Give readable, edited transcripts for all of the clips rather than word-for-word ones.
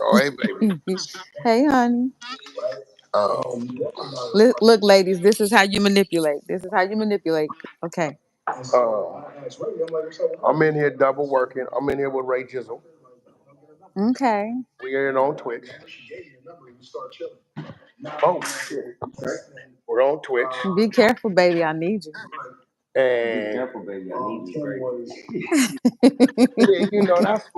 Oh, hey, baby. Hey, honey. Um, Look, ladies, this is how you manipulate. This is how you manipulate. Okay. uh, I'm in here double working. I'm in here with Ray Jizzle. Okay. We're in on Twitch. Oh shit! We're on Twitch, Be careful, baby. I need you. and yeah, that's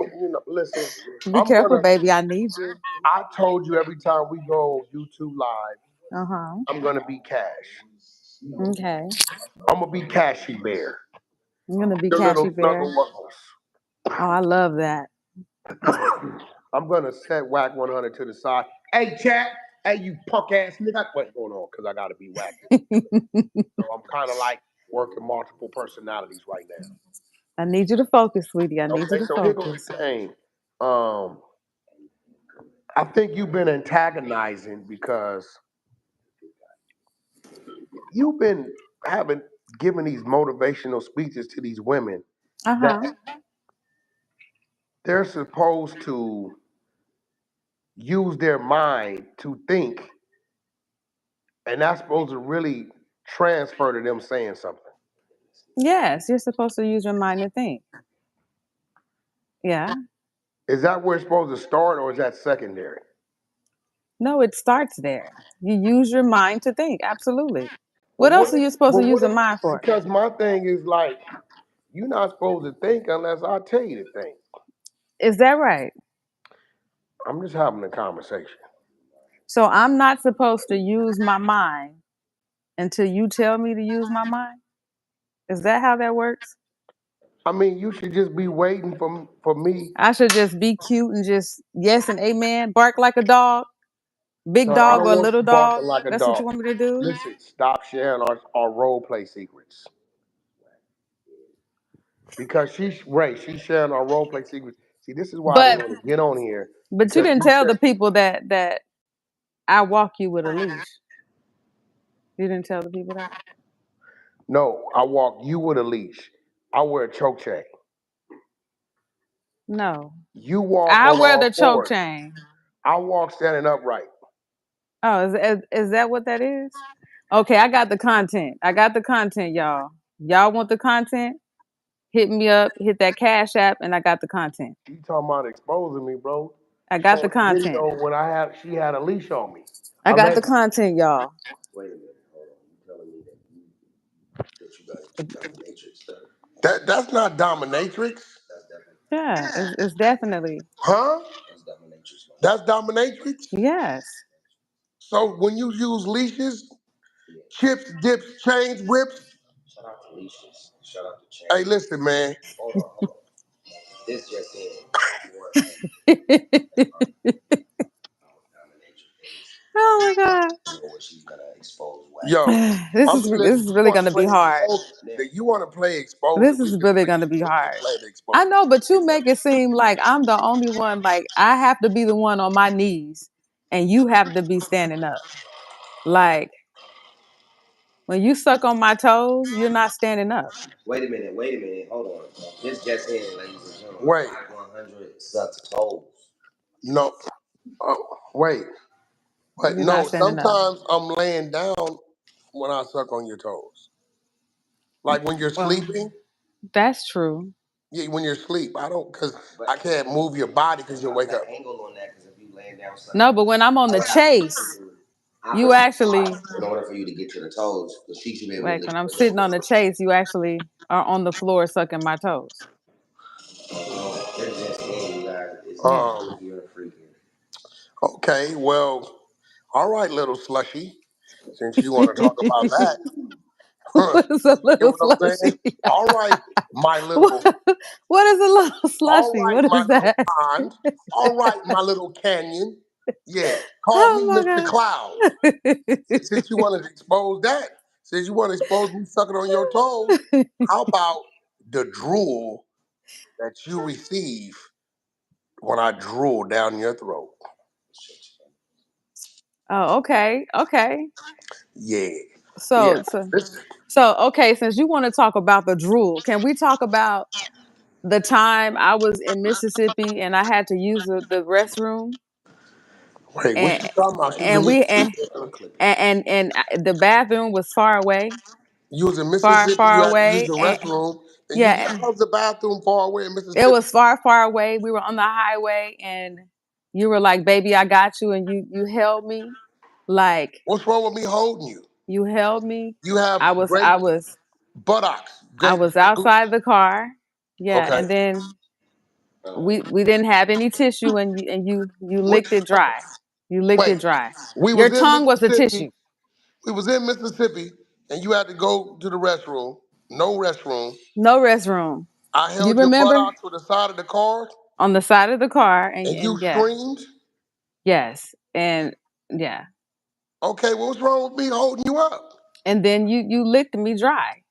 Listen, Be I'm careful, gonna. baby. I need you. I told you every time we go YouTube live, Uh huh. I'm gonna be Cash. Okay. I'm gonna be Cashy Bear. I'm gonna be Your little Cashy snuggle Bear. wuggles. Oh, I love that. I'm gonna set Wack 100 to the side. Hey, chat. Hey, you punk ass nigga. What's going on? Because I gotta be Wack. So I'm kind of like working multiple personalities right now. I need you to focus, sweetie. I need you Okay, to so here goes focus. the thing. Um, I think you've been antagonizing because you've been having giving these motivational speeches to these women Uh that huh. they're supposed to use their mind to think, and that's supposed to really transfer to them saying something. Yes, you're supposed to use your mind to think. Yeah. Is that where it's supposed to start, or is that secondary? No, it starts there. You use your mind to think. Absolutely. But What else are you supposed to but use what your if? mind for? Because my thing is like, you're not supposed to think unless I tell you to think. Is that right? I'm just having a conversation. So I'm not supposed to use my mind until you tell me to use my mind? Is that how that works? I mean, you should just be waiting for me. I should just be cute and just yes and amen, bark like a dog, big No, I dog don't or want little you barking dog. like a That's what you dog. want me to do? Listen, stop sharing our role play secrets. Because she's sharing our role play secrets. See, this is why I didn't But want to get on here you because didn't she tell said, the people that I walk you with a leash. You didn't tell the people that? no, I walk you with a leash. I wear a choke chain. No. You walk I on wear all the choke fours. chain. I walk standing upright. Oh, is that what that is? Okay, I got the content. I got the content, y'all. Y'all want the content? Hit me up, hit that cash app, and I got the content. You talking about exposing me, bro? I got the Showing a content. video when she had a leash on me. I got the Allegedly. content, y'all. Wait a minute, hold on. You telling me that you got dominatrix stuff? That's not dominatrix. That's definitely Yeah, it's definitely Huh? that's dominatrix. That's dominatrix? yes. So when you use leashes, Yeah. chips, dips, chains, whips, Shout out to leashes. Shout out to hey, chains. listen, man. Hold on. This just in. Before dominatrix Oh my god. know what she's gonna expose Wack. Yo, This I'm is listen. this is You really want gonna to be play hard. expose? That you want to play expose? This is really gonna be We can hard. play the I expose. know, but you make it seem like I'm the only one. Like I have to be the one on my knees, and you have to be standing up. Like when you suck on my toes, you're not standing up. Wait a minute, hold on. This just in, ladies and gentlemen. Wait, Wack 100 sucks toes. no, uh, wait, but You're not no. standing up. Sometimes I'm laying down when I suck on your toes, like when you're Well, sleeping. that's true. Yeah, when you're asleep, I don't because But I can't move your body because you'll wake the up. angle on that, because if you laying down sucking, No, but when I'm on I the would have to put chase, you you opposite actually in order for you to get to the toes. Because she should be able to like lift when I'm your leg sitting on the up. chase, you actually are on the floor sucking my toes. It's just in, you guys. It's Yeah. freakier and freakier. Okay, well, all right, little slushy. Since you want to talk about that, What is a you know little what I'm saying? slushy? All right, my little, what, what is a little all slushy? right, What my is little that? pond. All right, my little canyon. Yeah, call me Oh Mr. Clouds. my Since you wanted to expose that, since you want to expose me sucking on your toes, god. how about the drool that you receive when I drool down your throat? Oh, okay. Okay. Yeah, yeah. So Listen, okay, since you want to talk about the drool, can we talk about the time I was in Mississippi and I had to use the restroom? Wait, what and you talking about? You was and in we Mississippi. and the bathroom was far away, You was in far Mississippi. far You had to use away, the and restroom, and you. yeah, How's the bathroom far away in it Mississippi? was far away. We were on the highway, and you were like, "Baby, I got you," and you held me, like What's wrong with me holding you? you held me. You have I was great I was buttocks. I Great, was great. outside the car, yeah, Okay. and then we didn't have any tissue, and you What? licked it dry. You licked Wait. it dry. We Your was in tongue was the Mississippi. tissue. We was in Mississippi, and you had to go to the restroom. No restroom. No restroom. I You held your remember? buttocks to the side of the car, On the side of the car, and you and yeah, screamed. yes, and yeah, Okay, what's wrong with me holding you up? and then you licked me dry.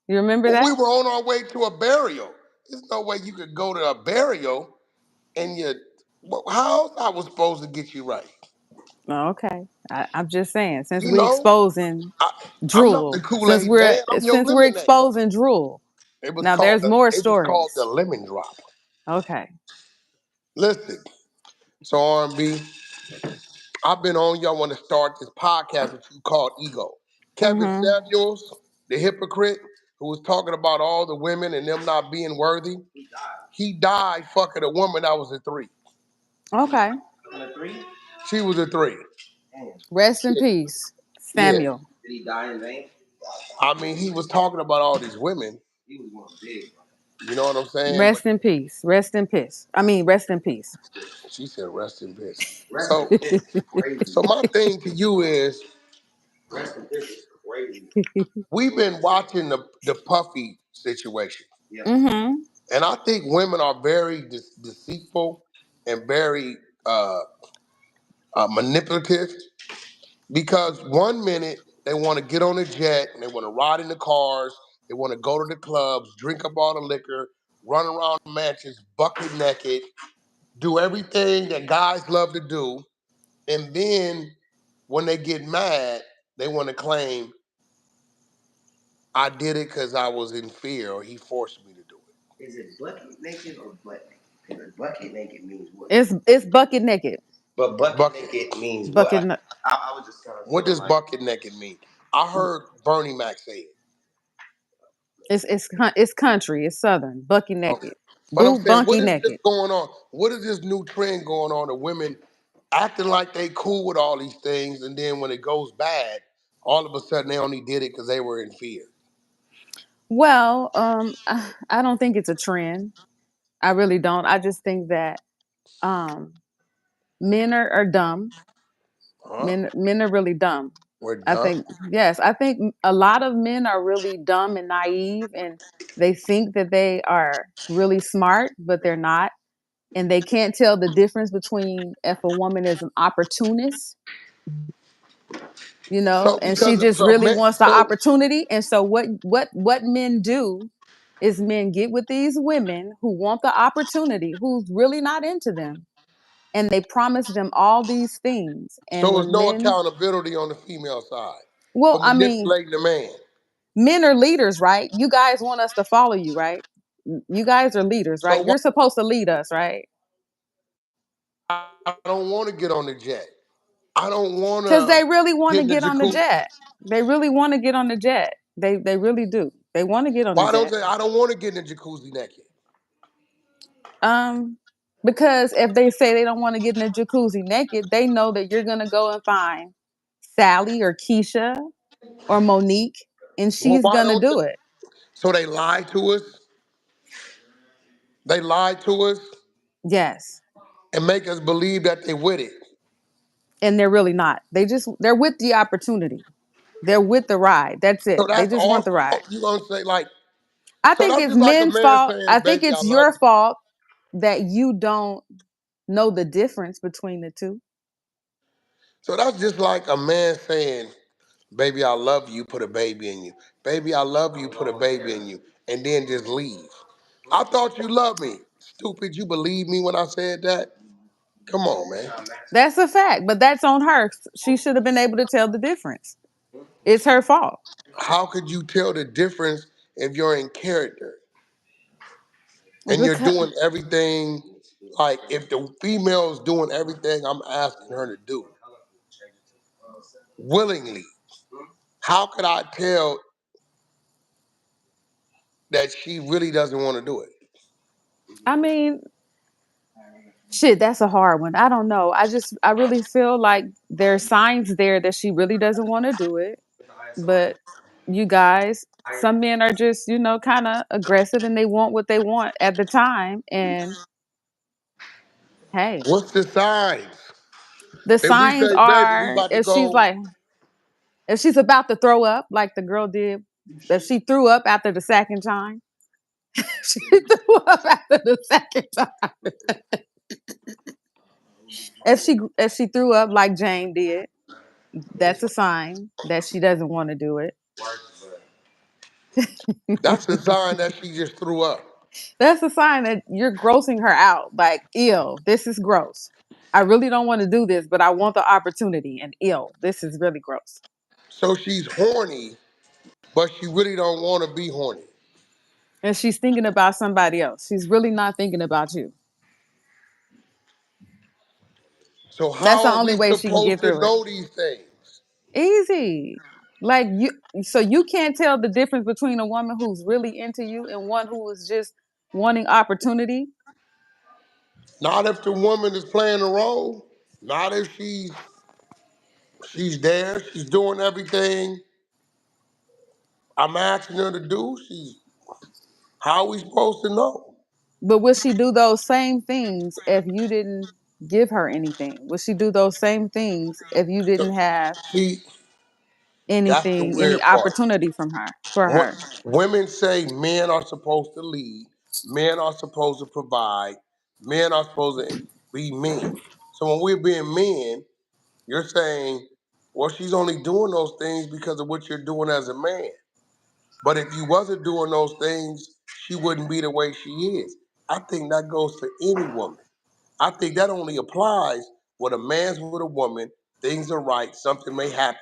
You remember Well, we that? were on our way to a burial. There's no way you could go to a burial and you. How else I was supposed to get you right? Oh, okay, I'm just saying, since You we know, exposing I, I'm not the drool, Kool Aid man. I'm your since we're lemonade. exposing drool, now there's more It was called the stories. lemon drop. Okay. Listen, so R&B, I've been on. Y'all want to start this podcast with you called Ego. Kevin Mhm. Samuels, the hypocrite, who was talking about all the women and them not being worthy. He died fucking a woman that was a three. Okay. She was a three. Rest in peace, Yeah. Samuel. Did he die in vain? I mean, he was talking about all these women. He was one big. You know what I'm saying? But Rest in peace. Rest in peace. I mean, rest in peace. she said, "Rest in peace." Rest So, in piss is crazy. so my thing to you is, Rest in piss is crazy. we've been watching the Puffy situation, Yeah. Mhm. and I think women are very deceitful and very uh, manipulative because one minute they want to get on a jet and they want to ride in the cars, they want to go to the clubs, drink up all the liquor, run around the mansions bucket naked, do everything that guys love to do, and then when they get mad, they want to claim I did it because I was in fear or he forced me to do it. Is it bucket naked or butt naked? Because bucket naked means what? It's bucket naked. But bucket naked means what? Bucket. I was just trying to What feel does like. bucket naked mean? I heard Bernie Mac say it. It's country. It's southern. Bucky Okay. naked. But I'm Boo saying, what bunky is this naked. going on? What is this new trend going on of women acting like they cool with all these things, and then when it goes bad, all of a sudden they only did it because they were in fear? Well, I don't think it's a trend. I really don't. I just think that um, men are dumb. Huh? Men are really dumb. We're I done. think yes. I think a lot of men are really dumb and naive, and they think that they are really smart, but they're not, and they can't tell the difference between if a woman is an opportunist, So and she just so really wants the so opportunity. And so what men do is men get with these women who want the opportunity, who's really not into them, and they promise them all these things. And so there's when no men, accountability on the female side well, for I mean, manipulating the man. men are leaders, right? You guys want us to follow you, right? You guys are leaders, So right? why You're supposed to lead us, right? I don't want to get on the jet. I don't want Because to they really want get to in the get on the jacuzzi. jet. They really want to get on the jet. They really do. They want to get on the Why don't jet. they? I don't want to get in the jacuzzi naked. Um, because if they say they don't want to get in the jacuzzi naked, they know that you're gonna go and find Sally or Keisha or Monique, and Well, she's why gonna don't they? do it. So they lied to us. They lied to us Yes, and make us believe that they with it. and they're really not. They're with the opportunity. They're with the ride. That's So it. They that's just our want the ride. fault. You gonna say like? I So think that's it's just like a men's man fault. I saying, think "Baby, I it's love your you." fault that you don't know the difference between the two. So that's just like a man saying, "Baby, I love you." Put a baby in you. Baby, I love you. Put a baby in you, and then just leave. I thought you loved me. Stupid. You believe me when I said that? Come on, man. That's a fact, but that's on her. She should have been able to tell the difference. It's her fault. How could you tell the difference if you're in character and you're Because doing everything? Like if the female is doing everything I'm asking her to do willingly, how could I tell that she really doesn't want to do it? I mean, shit, that's a hard one. I don't know. I really feel like there's signs there that she really doesn't want to do it. But you guys, some men are just, kind of aggressive and they want what they want at the time. And hey, What's the signs? the If we signs say, baby, we are about to go, if she's about to throw up, like the girl did, if she threw up after the second time, she threw up after the second time. If she threw up like Jane did, that's a sign that she doesn't want to do it. that's a sign that she just threw up. That's a sign that you're grossing her out. Like, ew, this is gross. I really don't want to do this, but I want the opportunity. And ew, this is really gross. So she's horny, but she really don't want to be horny. And she's thinking about somebody else. She's really not thinking about you. So That's how the are only we way she can supposed get to through it. know these things? Easy. Like so you can't tell the difference between a woman who's really into you and one who is just wanting opportunity. Not if the woman is playing a role. Not if she's there, she's doing everything I'm asking her to do. She's how are we supposed to know? But would she do those same things if you didn't give her anything? Would she do those same things if you didn't have See, that's the anything, any weird part. opportunity for What her? women say men are supposed to lead, men are supposed to provide, men are supposed to be men. So when we're being men, you're saying, well, she's only doing those things because of what you're doing as a man. But if you wasn't doing those things, she wouldn't be the way she is. I think that goes for any woman. I think that only applies when a man's with a woman, things are right, something may happen.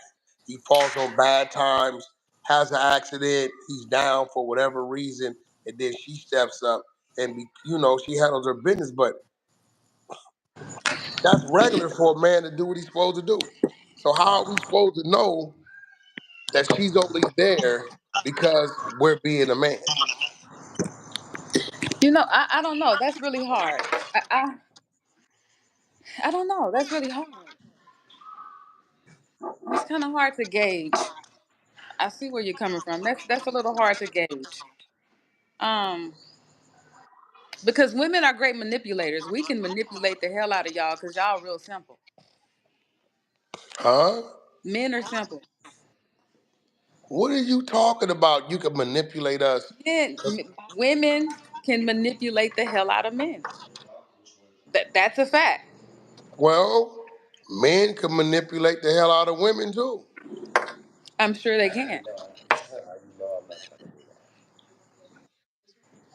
He falls on bad times, has an accident, he's down for whatever reason, and then she steps up and she handles her business. But that's regular for a man to do what he's supposed to do. So how are we supposed to know that she's only there because we're being a man? I don't know. That's really hard. I don't know. That's really hard. It's kind of hard to gauge. I see where you're coming from. That's a little hard to gauge. Um, because women are great manipulators. We can manipulate the hell out of y'all because y'all real simple. Huh? Men are simple. What are you talking about? You can manipulate us. Women can manipulate the hell out of men. That's a fact. Well, men can manipulate the hell out of women too. I'm sure they can.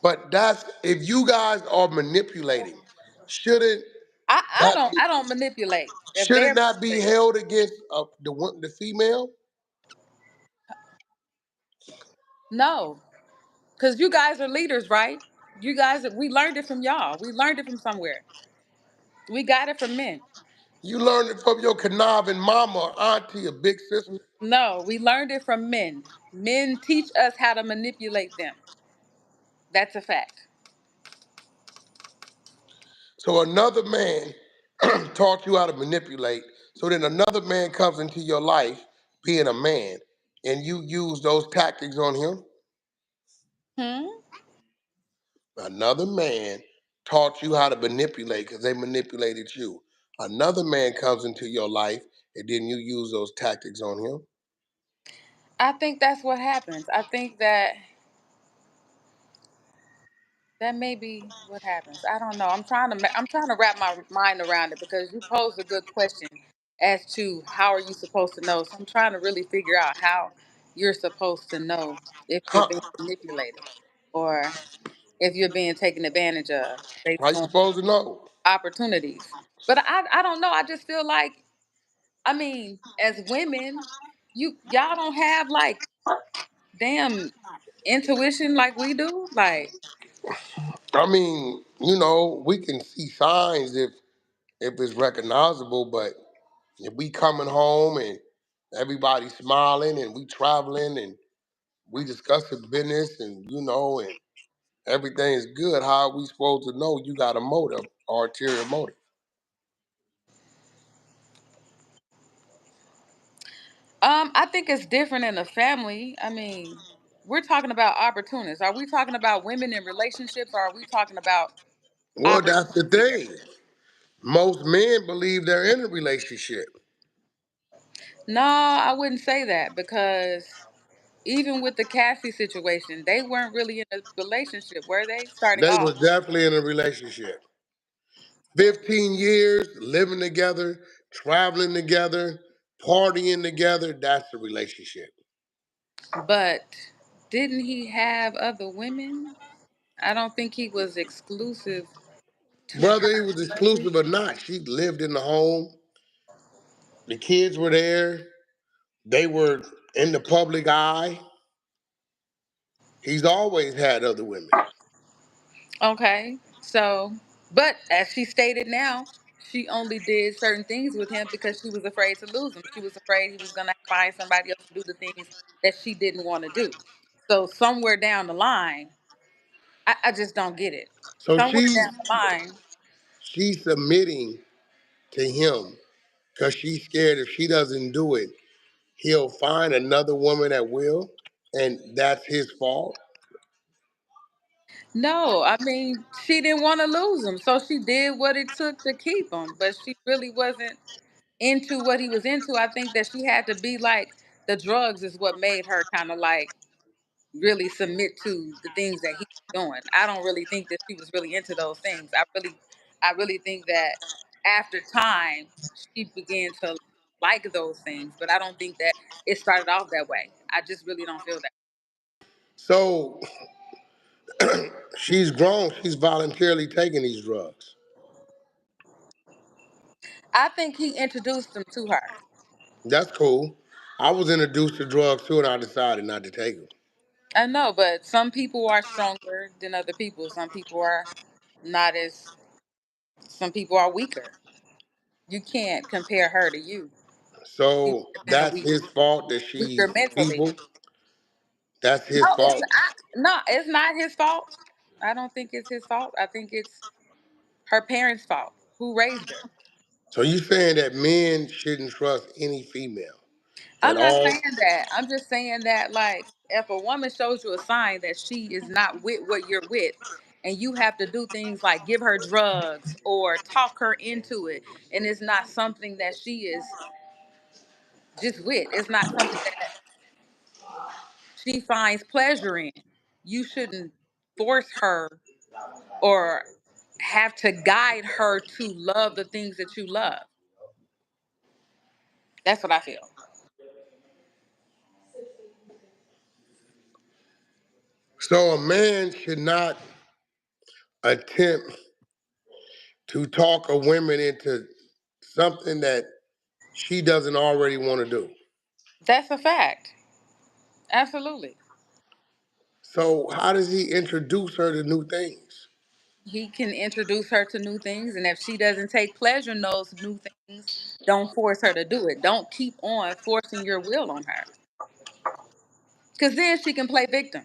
But that's if you guys are manipulating, shouldn't I that don't be, I don't manipulate. If they're shouldn't that be manipulating. held against the female? No. Because you guys are leaders, right? You guys, we learned it from y'all. We learned it from somewhere. We got it from men. You learned it from your conniving mama, or auntie, or big sister. No, we learned it from men. Men teach us how to manipulate them. That's a fact. So another man taught you how to manipulate. So then another man comes into your life, being a man, and you use those tactics on him. Hmm? Another man taught you how to manipulate because they manipulated you. Another man comes into your life and then you use those tactics on him. I think that's what happens. I think that may be what happens. I don't know. I'm trying to wrap my mind around it because you posed a good question as to how are you supposed to know. So I'm trying to really figure out how you're supposed to know if you're How, being manipulated or if you're being taken advantage of based how you on supposed to know? opportunities. But I don't know. I just feel like as women, y'all don't have like damn intuition like we do. Like I mean, you know, we can see signs if it's recognizable, but if we coming home and everybody's smiling and we traveling and we discussing business and you know and everything is good, how are we supposed to know you got a motive or ulterior motive? I think it's different in a family. I mean, we're talking about opportunists. Are we talking about women in relationships, or are we talking about Well, that's the opportunists here? thing. Most men believe they're in a relationship. No, I wouldn't say that because even with the Cassie situation, they weren't really in a relationship, were they? Starting They off. was definitely in a relationship. 15 years living together, traveling together, partying together, that's a relationship. But didn't he have other women? I don't think he was exclusive to Whether he her, was was he? exclusive or not, she lived in the home. The kids were there. They were in the public eye. He's always had other women. Okay. So, but as she stated now, she only did certain things with him because she was afraid to lose him. She was afraid he was going to find somebody else to do the things that she didn't want to do. So, somewhere down the line, I just don't get it. So Somewhere down the line, she's submitting to him because she's scared if she doesn't do it, he'll find another woman that will, and that's his fault. no, I mean, she didn't want to lose him. So, she did what it took to keep him, but she really wasn't into what he was into. I think that she had to be like the drugs is what made her kind of like really submit to the things that he was doing. I don't really think that she was really into those things. I really think that after time she began to like those things, but I don't think that it started off that way. I just really don't feel that. So she's grown. She's voluntarily taking these drugs. I think he introduced them to her. That's cool. I was introduced to drugs too, and I decided not to take them. I know, but some people are stronger than other people. Some people are not as some people are weaker. You can't compare her to you. You So might have been a that's his fault that she's weaker mentally. feeble. That's his No, fault. it's not his fault. I don't think it's his fault. I think it's her parents' fault. Who raised her? So you saying that men shouldn't trust any female? That I'm not all? saying that. I'm just saying that like if a woman shows you a sign that she is not with what you're with, and you have to do things like give her drugs or talk her into it, and it's not something that she is just with. It's not something that she finds pleasure in. You shouldn't force her or have to guide her to love the things that you love. That's what I feel. So a man should not attempt to talk a woman into something that she doesn't already want to do. That's a fact. Absolutely. So how does he introduce her to new things? He can introduce her to new things, and if she doesn't take pleasure in those new things, don't force her to do it. Don't keep on forcing your will on her, because then she can play victim.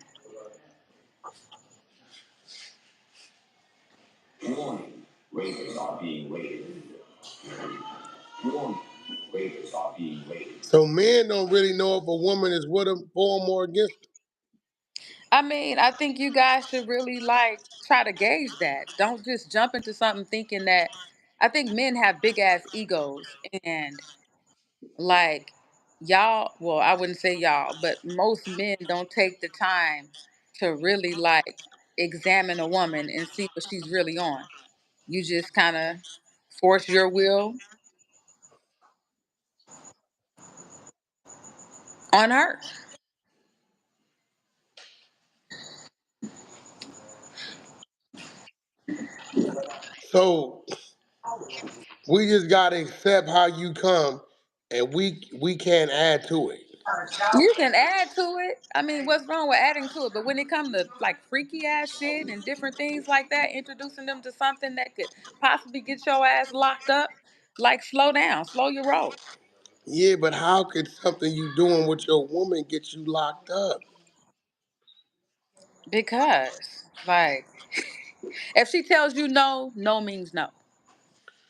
Warning, raiders are being raided. Warning, raiders are being raided. So men don't really know if a woman is with him, for him, or against him. I mean, I think you guys should really like try to gauge that. Don't just jump into something thinking that. I think men have big ass egos, and like y'all, well, I wouldn't say y'all, but most men don't take the time to really like examine a woman and see what she's really on. You just kind of force your will on her. So we just gotta accept how you come, and we can't add to it. You can add to it. I mean, what's wrong with adding to it? But when it comes to like freaky ass shit and different things like that, introducing them to something that could possibly get your ass locked up, like slow down, slow your roll. Yeah, but how could something you doing with your woman get you locked up? Because, like, if she tells you no, no means no.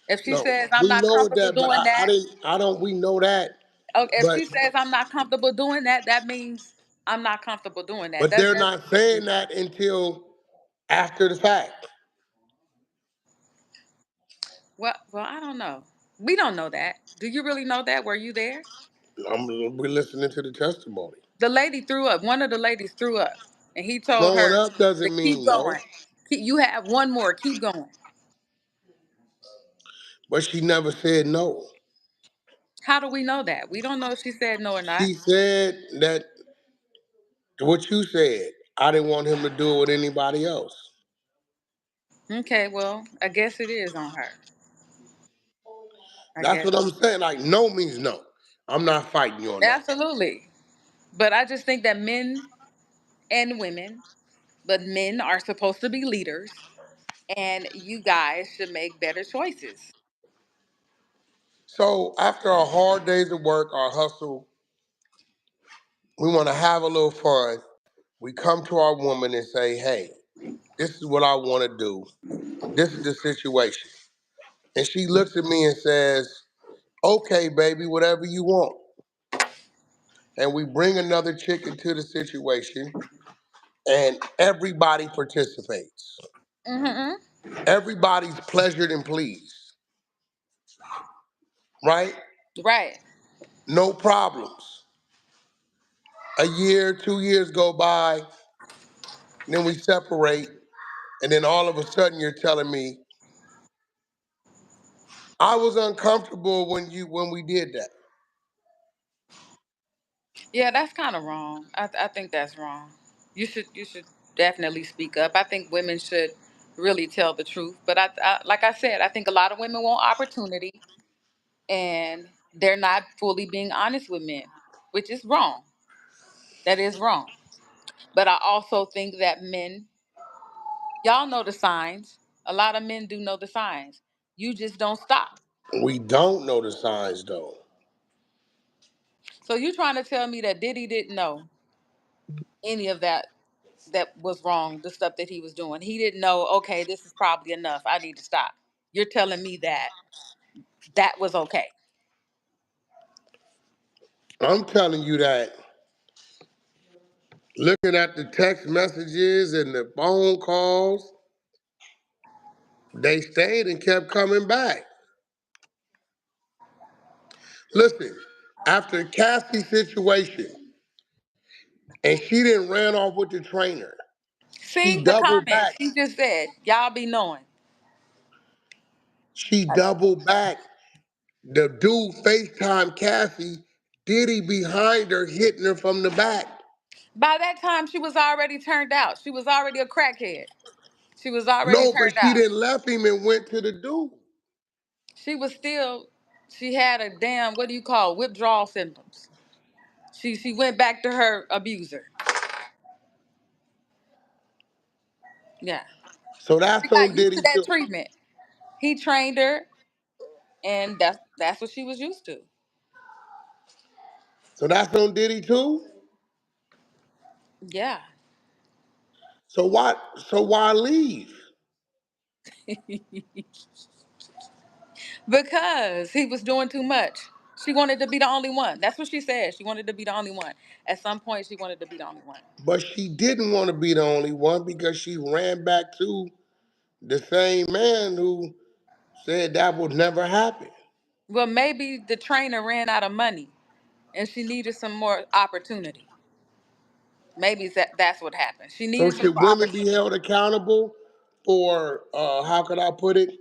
If she No, says I'm we not know comfortable that, but doing I that, didn't. I don't. We know that, okay, if but she says I'm not comfortable doing that, that means I'm not comfortable doing that. but That's they're that's not saying that until after the fact. well, I don't know. We don't know that. Do you really know that? Were you there? We're listening to the testimony. The lady threw up. One of the ladies threw up, and he told Throwing her up to doesn't keep mean no, going. You have one more. Keep going. but she never said no. How do we know that? We don't know if she said no or not. She said that what you said. I didn't want him to do it with anybody else. Okay, well, I guess it is on her. I That's guess. what I'm saying. Like no means no. I'm not fighting you on that. Absolutely. But I just think that men and women, but men are supposed to be leaders, and you guys should make better choices. So after our hard days of work, our hustle, we want to have a little fun. We come to our woman and say, "Hey, this is what I want to do. This is the situation." And she looks at me and says, "Okay, baby, whatever you want." And we bring another chick into the situation, and everybody participates. Mm-hmm. Everybody's pleasured and pleased, right? Right. No problems. A year, 2 years go by, and then we separate, and then all of a sudden you're telling me I was uncomfortable when we did that. Yeah, that's kind of wrong. I think that's wrong. You should definitely speak up. I think women should really tell the truth. But like I said, I think a lot of women want opportunity, and they're not fully being honest with men, which is wrong. That is wrong. But I also think that men, y'all know the signs. A lot of men do know the signs. You just don't stop. We don't know the signs though. So you trying to tell me that Diddy didn't know any of that was wrong, the stuff that he was doing. He didn't know, okay, this is probably enough. I need to stop. You're telling me that that was okay. I'm telling you that looking at the text messages and the phone calls, they stayed and kept coming back. Listen, after Cassie's situation, and she didn't ran off with the trainer, she See the doubled comments. back. He just said, y'all be knowing. She doubled back. The dude FaceTime Cassie, Diddy behind her, hitting her from the back. By that time, she was already turned out. She was already a crackhead. She was already No, but turned she out. didn't left him and went to the dude. She was still, she had a damn, what do you call, withdrawal symptoms. She went back to her abuser. Yeah. So She that's got on used to Diddy that too. treatment. He trained her, and that's what she was used to. So that's on Diddy too. Yeah. So why? So why leave? Because he was doing too much. She wanted to be the only one. That's what she said. She wanted to be the only one. At some point, she wanted to be the only one. But she didn't want to be the only one because she ran back to the same man who said that would never happen. Well, maybe the trainer ran out of money and she needed some more opportunity. Maybe that's what happened. She So needed some should more women be opportunity. held accountable for how could I put it,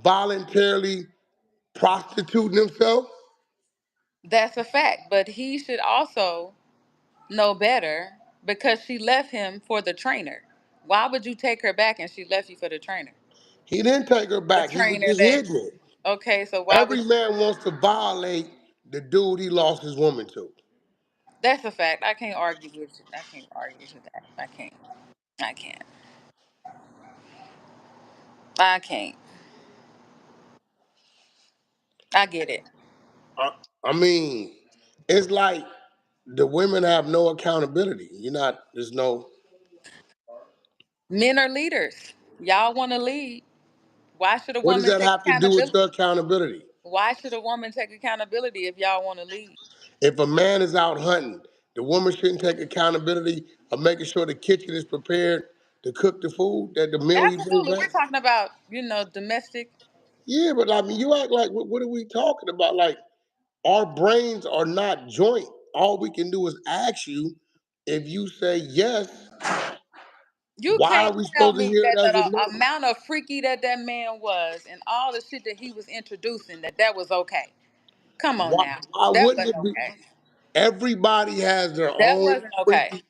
voluntarily prostituting themselves? That's a fact. But he should also know better because she left him for the trainer. Why would you take her back and she left you for the trainer? He didn't take her The back. He was trainer just that, hitting it. okay, so why would Every man wants to violate the dude he lost his woman to. That's a fact. I can't argue with you. I can't argue with that. I can't. I can't. I can't. I get it. I, I mean, it's like the women have no accountability. You're not. There's no. Men are leaders. Y'all want to lead. Why should a What does woman that take have to do with accountability? your accountability? Why should a woman take accountability if y'all want to lead? If a man is out hunting, the woman shouldn't take accountability of making sure the kitchen is prepared to cook the food, that the meal he brings Absolutely. back. We're talking about, domestic. Yeah, but I mean, you act like what are we talking about? Like our brains are not joint. All we can do is ask you. If you say yes, You why can't are we tell supposed to me hear it that as a the no? amount of freaky that man was and all the shit that he was introducing, that was okay. Come on now. Why That wouldn't wasn't it be? okay. Everybody has their That own wasn't okay. freaky.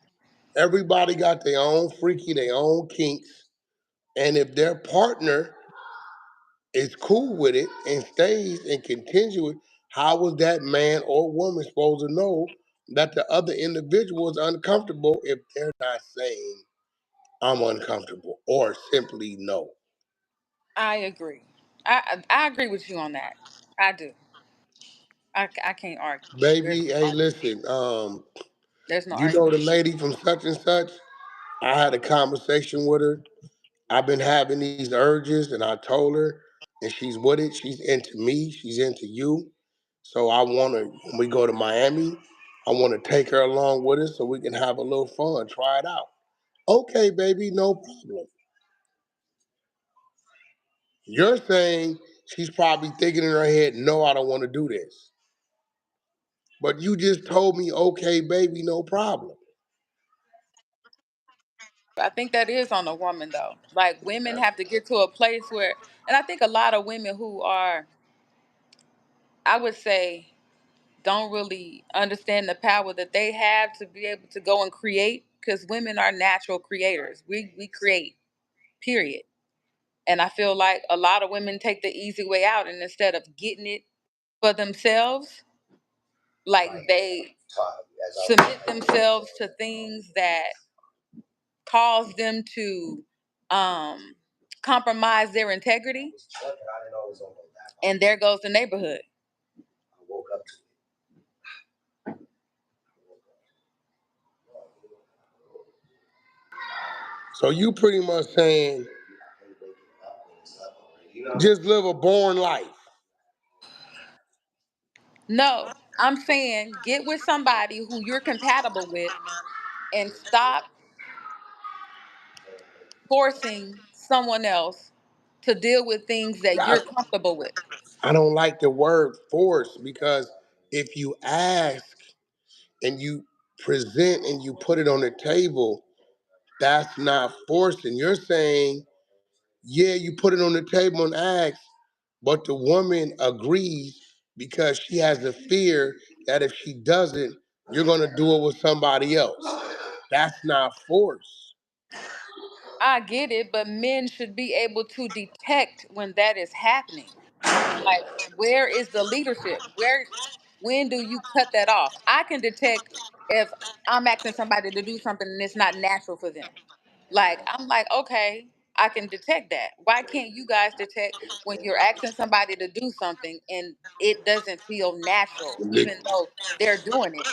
Everybody got their own freaky, their own kinks. And if their partner is cool with it and stays and continues it, how is that man or woman supposed to know that the other individual is uncomfortable if they're not saying I'm uncomfortable or simply no? I agree. I agree with you on that. I do. I can't argue. There's Baby, no hey, argument. listen, There's no you know the argument. lady from such and such? I had a conversation with her. I've been having these urges, and I told her, and she's with it. She's into me. She's into you. So I want to, when we go to Miami, I want to take her along with us so we can have a little fun, try it out. Okay, baby, no problem. You're saying she's probably thinking in her head, no, I don't want to do this. But you just told me, okay, baby, no problem. I think that is on a woman though. Like women have to get to a place where, and I think a lot of women who are, I would say, don't really understand the power that they have to be able to go and create, because women are natural creators. We create, period. And I feel like a lot of women take the easy way out, and instead of getting it for themselves, like they submit themselves to things that cause them to um compromise their integrity, and there goes the neighborhood. So you pretty much saying just live a boring life. No, I'm saying get with somebody who you're compatible with and stop forcing someone else to deal with things that I, you're comfortable with. I don't like the word force because if you ask and you present and you put it on the table, that's not forcing. You're saying, yeah, you put it on the table and ask, but the woman agrees because she has a fear that if she doesn't, you're gonna do it with somebody else. That's not force. I get it, but men should be able to detect when that is happening. Like, where is the leadership? When do you cut that off? I can detect if I'm asking somebody to do something and it's not natural for them. Like, I'm like, okay, I can detect that. Why can't you guys detect when you're asking somebody to do something and it doesn't feel natural, The, even though they're doing it?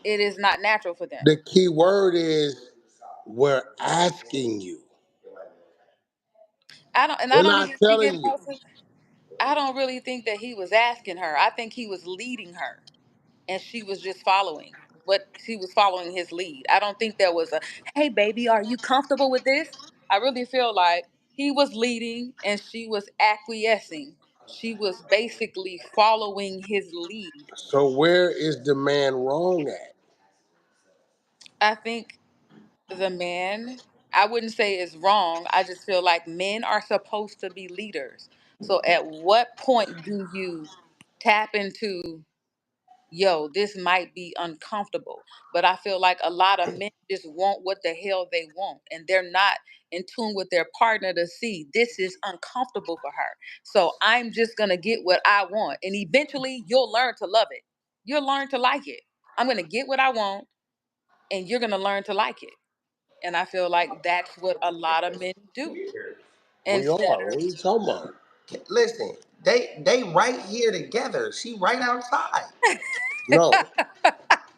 It is not natural for them. the key word is we're asking you. I We're don't not even think telling it you. was. I don't really think that he was asking her. I think he was leading her, and she was just following. But she was following his lead. I don't think there was a, "Hey, baby, are you comfortable with this?" I really feel like he was leading, and she was acquiescing. She was basically following his lead. So where is the man wrong at? I think the man, I wouldn't say is wrong. I just feel like men are supposed to be leaders. So at what point do you tap into, yo, this might be uncomfortable? But I feel like a lot of men just want what the hell they want, and they're not in tune with their partner to see this is uncomfortable for her. So I'm just going to get what I want. And eventually you'll learn to love it. You'll learn to like it. I'm gonna get what I want, and you're gonna learn to like it. And I feel like that's what a lot of men do. We are. Instead What are you talking about? Listen, they right here together. She right outside. No.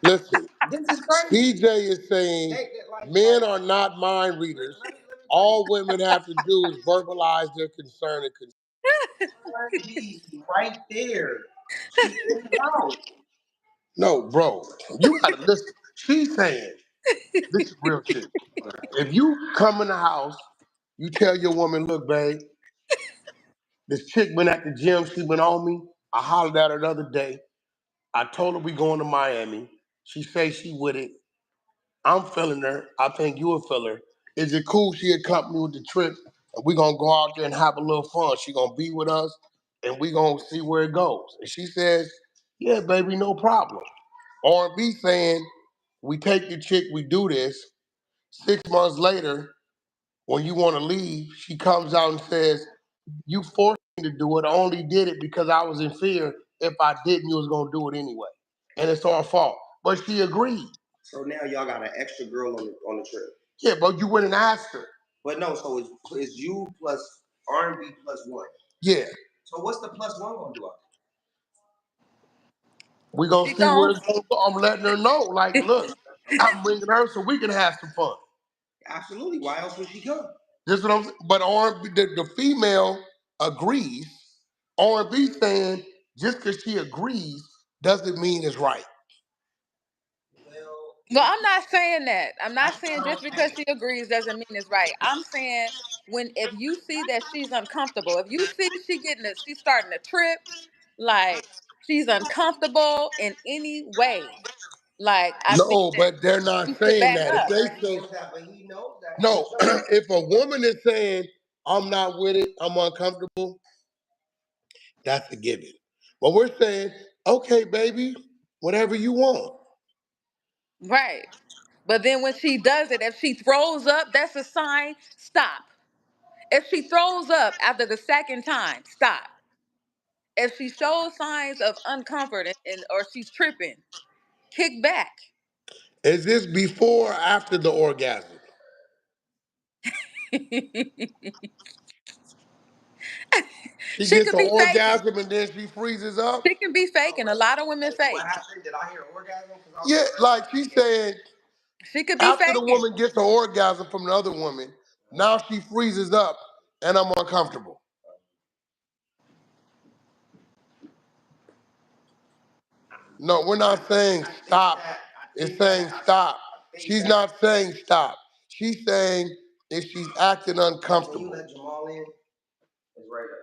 Listen, this is crazy. CJ is saying men are not mind readers. All women have to do is verbalize their concern and RanB right there. She in the house. No, bro, you gotta listen. She's saying this is real shit. If you come in the house, you tell your woman, look, babe, this chick been at the gym, she been on me. I hollered at her the other day. I told her we going to Miami. She say she with it. I'm feeling her. I think you will feel her. Is it cool she accompanied me with the trip and we gonna go out there and have a little fun? She gonna be with us and we gonna see where it goes. And she says, yeah, baby, no problem. R&B saying, we take the chick, we do this. 6 months later, when you wanna leave, she comes out and says, you forced me to do it. I only did it because I was in fear. If I didn't, you was gonna do it anyway. And it's our fault. But she agreed. So now y'all got an extra girl on the trip. Yeah, but you went and asked her. But no, so it's you plus R&B plus one. Yeah. So what's the plus one gonna do? We gonna she see where gone. it's gonna go. I'm letting her know. Like, look, I'm bringing her so we can have some fun. Absolutely. Why else would she come? This is what I'm saying. But R&B, the female agrees. R&B saying just because she agrees doesn't mean it's right. Well, Well, I'm not saying that. I'm not saying just because she agrees doesn't mean it's right. I'm saying if you see that she's uncomfortable, if you see she's starting to trip, like she's uncomfortable in any way, like I think no, that but they're not you should saying back that. If up. they say but he knows that. No, if a woman is saying, I'm not with it, I'm uncomfortable, that's a given. But we're saying, okay, baby, whatever you want. Right. But then when she does it, if she throws up, that's a sign, stop. If she throws up after the second time, stop. If she shows signs of uncomfort or she's tripping, kick back. Is this before or after the orgasm? She She gets could an be faking. orgasm and then she freezes up? She can be faking. A lot of women What fake. happened? Did I hear orgasm? Yeah, like she said, She could be after the faking. woman gets an orgasm from the other woman, now she freezes up and I'm uncomfortable. No, we're not saying stop. It's saying stop. She's not saying stop. She's saying if she's acting uncomfortable. Can you let Jamal in? It's right there.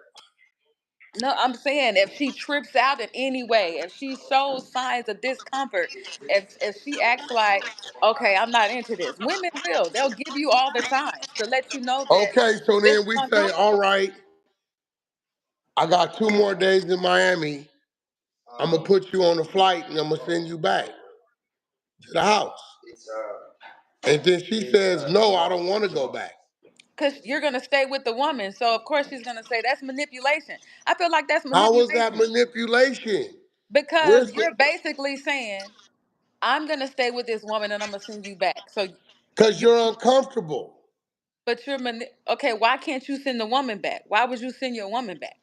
No, I'm saying if she trips out in any way, if she shows signs of discomfort, if she acts like, okay, I'm not into this, women will. They'll give you all the signs to let you know that Okay, so this then is we say, all uncomfortable. right, I got 2 more days in Miami. I'm gonna put you on a flight and I'm gonna send you back to the house. And then she says, no, I don't want to go back. Because you're going to stay with the woman. So, of course, she's going to say that's manipulation. I feel like that's How is that manipulation manipulation? because Where's the? you're basically saying, I'm going to stay with this woman and I'm going to send you back. So, Because you, you're uncomfortable. but okay, why can't you send the woman back? Why would you send your woman back?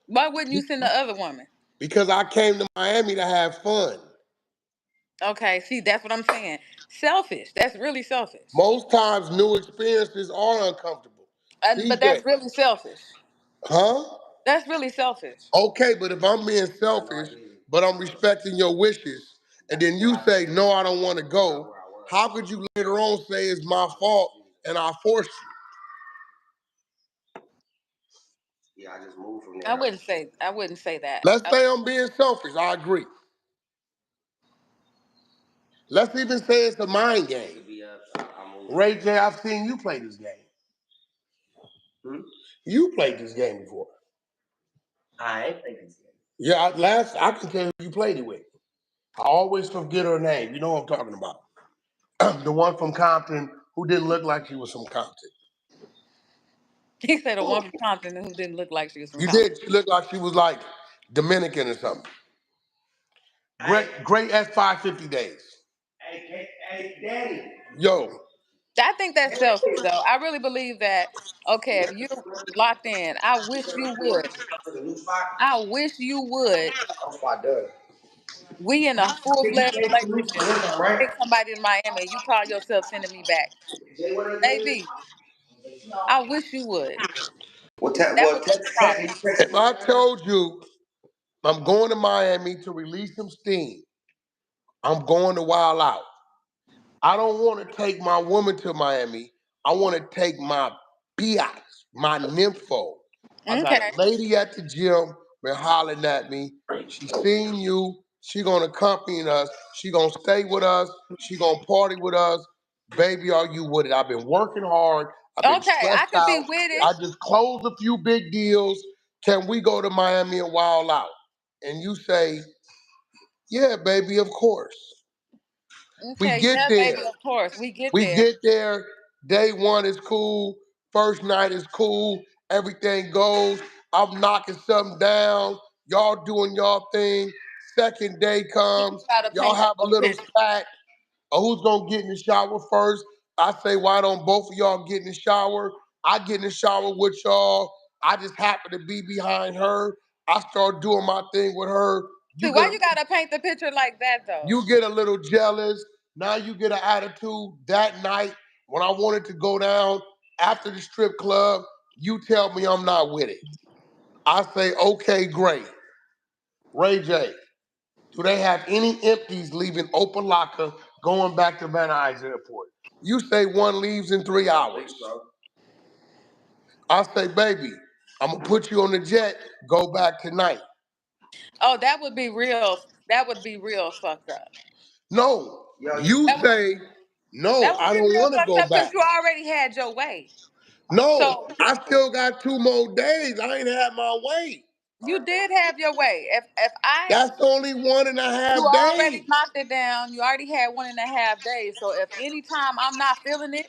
Why wouldn't you send the other woman? Because I came to Miami to have fun. Okay, see, that's what I'm saying. Selfish. That's really selfish. Most times, new experiences are uncomfortable. But CJ, that's really selfish. huh? That's really selfish. Okay, but if I'm being selfish, but I'm respecting your wishes, and then you say, no, I don't want to go, how could you later on say it's my fault and I forced you? Yeah, I just moved from there. I wouldn't say that. Let's say I'm being selfish. I agree. Let's even say it's a mind game. Ray J, I've seen you play this game. Hmm? You played this game before. I ain't played this game. Yeah, I can tell you played it with. I always forget her name. You know what I'm talking about. The one from Compton who didn't look like she was from Compton. He said a woman from Compton who didn't look like she was from You Compton. did. She looked like she was like Dominican or something. Great S550 days. Hey, Daddy. Yo. I think that's selfish, though. I really believe that. Okay, if you're locked in, I wish you would. I wish you would. We in a full fledged relationship. Take somebody to Miami. You call yourself sending me back, baby. I wish you would. That would be the problem. If I told you I'm going to Miami to release some steam, I'm going to Wild Out. I don't want to take my woman to Miami. I want to take my biatch, my nympho. I got Okay. a lady at the gym been hollering at me. She seen you. She gonna accompany us. She gonna stay with us. She gonna party with us. Baby, are you with it? I've been working hard. I've been Okay, I stressed could be out. with it. I just closed a few big deals. Can we go to Miami and Wild Out? And you say, yeah, baby, of course. We Okay, get yeah, there. baby, of course. We get We there. get there. Day one is cool. First night is cool. Everything goes. I'm knocking something down. Y'all doing y'all thing. Second day Then you comes. try to Y'all paint the have a whole little picture. spat. Who's gonna get in the shower first? I say, why don't both of y'all get in the shower? I get in the shower with y'all. I just happen to be behind her. I start doing my thing with her. See, why you gotta paint the picture like that, though? You get a little jealous. Now you get an attitude. That night, when I wanted to go down after the strip club, you tell me I'm not with it. I say, okay, great. Ray J, do they have any empties leaving Opalaka going back to Van Nuys Airport? You say one leaves in 3 hours. I say, baby, I'm gonna put you on the jet, go back tonight. Oh, that would be real. That would be real fucked up. No, you That would, say, no, that would I be don't real wanna fucked go up because back. you already had your way. No, So I still got 2 more days. I ain't had my way. you did have your way. If I That's only one and a You half already days. knocked it down. You already had 1.5 days. So if anytime I'm not feeling it,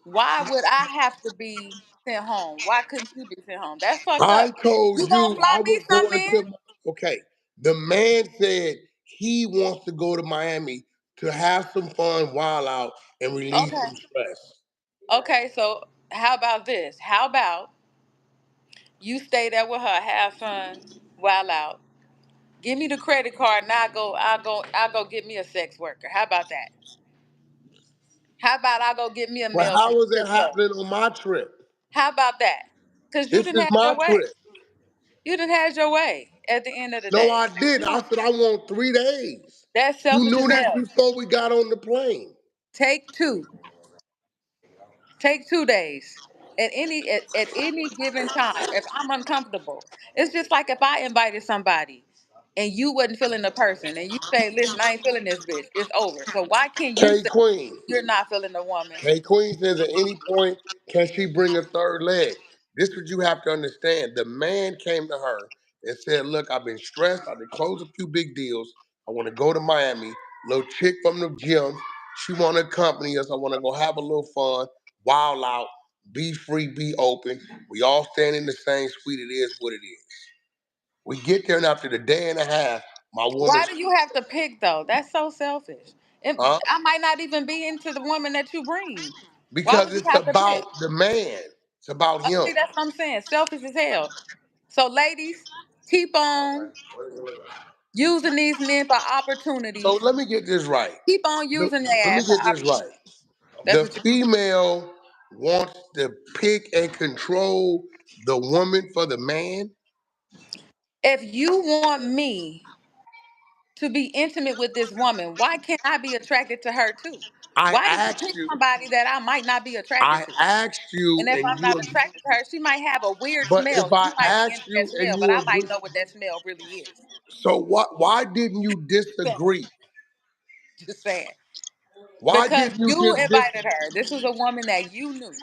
why would I have to be sent home? Why couldn't you be sent home? That's fucked I up. told You gonna you fly I me was some going men? to. Okay, the man said he wants to go to Miami to have some fun while out and release Okay. some stress. Okay, so how about this? How about you stay there with her, have fun while out. Give me the credit card and I'll go get me a sex worker. How about that? How about I go get me a But meal from how the is it strip club? happening on my trip? How about that? Because you This didn't is have my your way. trip. You didn't have your way at the end of the No, day. I did. You I don't, said I want 3 days. that's You selfish knew as this hell. before we got on the plane. Take two. Take 2 days. At any given time, if I'm uncomfortable, it's just like if I invited somebody and you wasn't feeling the person and you say, listen, I ain't feeling this bitch. It's over. So why can't you K say Queen. you're not feeling the woman? K Queen says at any point, can she bring a third leg? This is what you have to understand. The man came to her and said, look, I've been stressed. I've been closed a few big deals. I want to go to Miami. Little chick from the gym. She want to accompany us. I want to go have a little fun, wild out, be free, be open. We all stand in the same suite. It is what it is. We get there and after the day and a half, my woman, Why do you have to pick though? That's so selfish. huh? I might not even be into the woman that you bring. Why Because would you it's have to about pick? the man. It's about him. See, that's what I'm saying. Selfish as hell. So, ladies, keep on using these men for So opportunities. let me get this right. Keep on The- using their let me ass for get this right. opportunities. That's The what you do. female wants to pick and control the woman for the man. If you want me to be intimate with this woman, why can't I be attracted to her too? I Why did you asked pick you. somebody that I might not be attracted I to? asked you, And if and I'm you not agree. attracted to her, she might have a weird But smell. if And I you might be asked into that you and smell, but you I might agree, know what that smell really is. so what? Why didn't you Saying. disagree? Just saying. Why Because didn't you you just dis? invited her. This was a woman that you knew.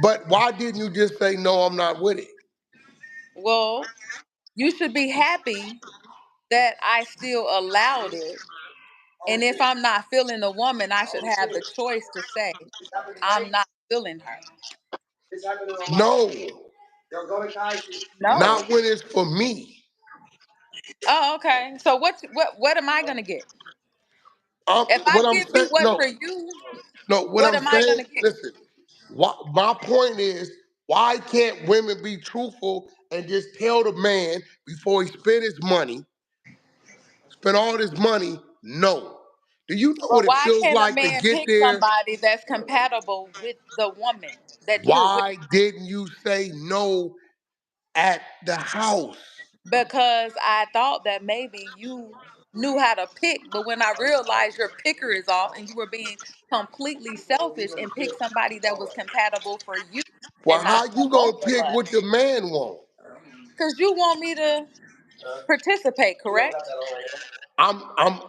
But why didn't you just say no? I'm not with it. Well, you should be happy that I still allowed it. And if I'm not feeling the woman, I should have the choice to say, I'm not feeling her. No, No. not when it's for me. Oh, okay. So what am I gonna get? If I What I'm give you saying, what's no, for you, no. What what I'm am I saying, gonna get? listen. My point is, why can't women be truthful and just tell the man before he spend his money, spend all this money? No. Do you know But what it why feels can't a like to man get pick there? somebody that's compatible with the woman that you're with? Why didn't you say no at the house? Because I thought that maybe you knew how to pick, but when I realized your picker is off and you were being completely selfish and picked somebody that was compatible for you Well, and not how for you both gonna of pick us. what the man want? Because you want me to participate, correct?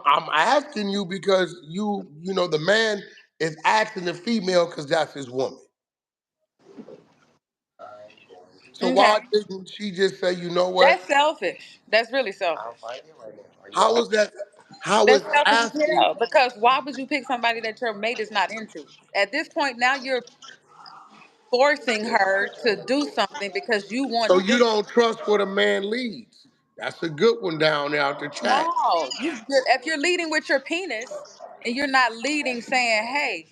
I'm asking you because you know the man is asking the female because that's his woman. So Okay. why didn't she just say, you know what? That's selfish. That's really selfish. How is that? How is That's selfish as asking? hell. Because why would you pick somebody that your mate is not into? At this point, now you're forcing her to do something because you want So to you do it. don't trust what a man leads. That's a good one down there out the chat. No, if you're leading with your penis and you're not leading saying, "Hey,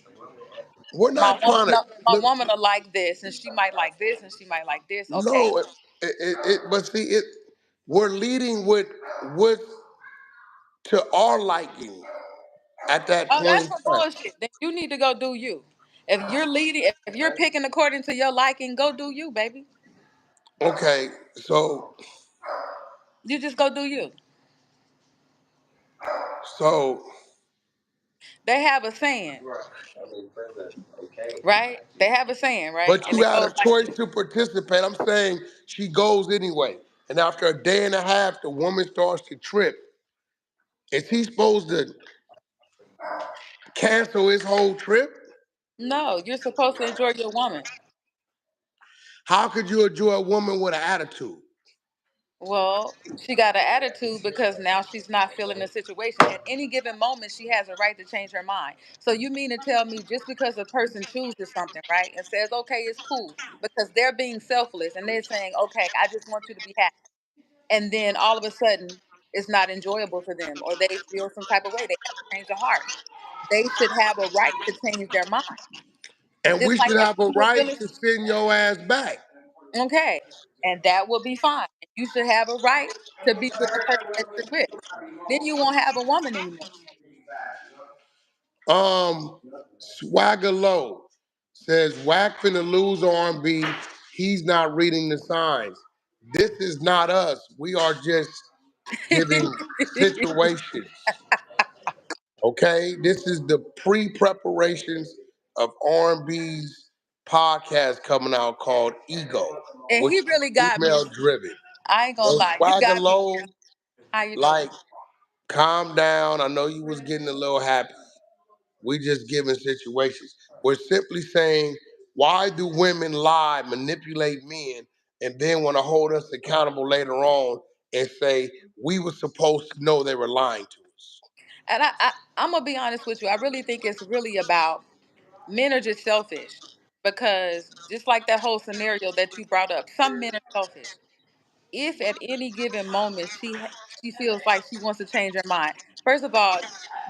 We're not trying to. my woman will like this, and she might like this, and she might like this." Okay. No, but see, we're leading with to our liking at that Oh, point that's in some time. bullshit. Then you need to go do you. If you're leading, if you're picking according to your liking, go do you, baby. Okay, so You just go do you. so, They have a saying, right? They have a saying, right? but And you it had a goes like choice this. to participate. I'm saying she goes anyway, and after a day and a half, the woman starts to trip. Is he supposed to cancel his whole trip? No, you're supposed to enjoy your woman. How could you enjoy a woman with an attitude? Well, she got an attitude because now she's not feeling the situation. At any given moment, she has a right to change her mind. So you mean to tell me just because a person chooses something, right, and says, okay, it's cool, because they're being selfless and they're saying, okay, I just want you to be happy. And then all of a sudden, it's not enjoyable for them or they feel some type of way. They have a change of heart. They should have a right to change their mind. And Just we like should if have a you were right feeling, to send your ass back. okay, and that will be fine. You should have a right to be with the person that you're with. Then you won't have a woman anymore. Swagger Low says Wack finna lose R&B. He's not reading the signs. This is not us. We are just giving situations. Okay, this is the pre-preparations of R&B's podcast coming out called Ego, And which he is really got me. female driven. I ain't gonna So lie, you Swagger got me. Low, How you doing? like, calm down. I know you was getting a little happy. We just giving situations. We're simply saying, why do women lie, manipulate men, and then want to hold us accountable later on and say we were supposed to know they were lying to us? And I'm gonna be honest with you. I really think it's really about men are just selfish because just like that whole scenario that you brought up, some men are selfish. If at any given moment she feels like she wants to change her mind, first of all,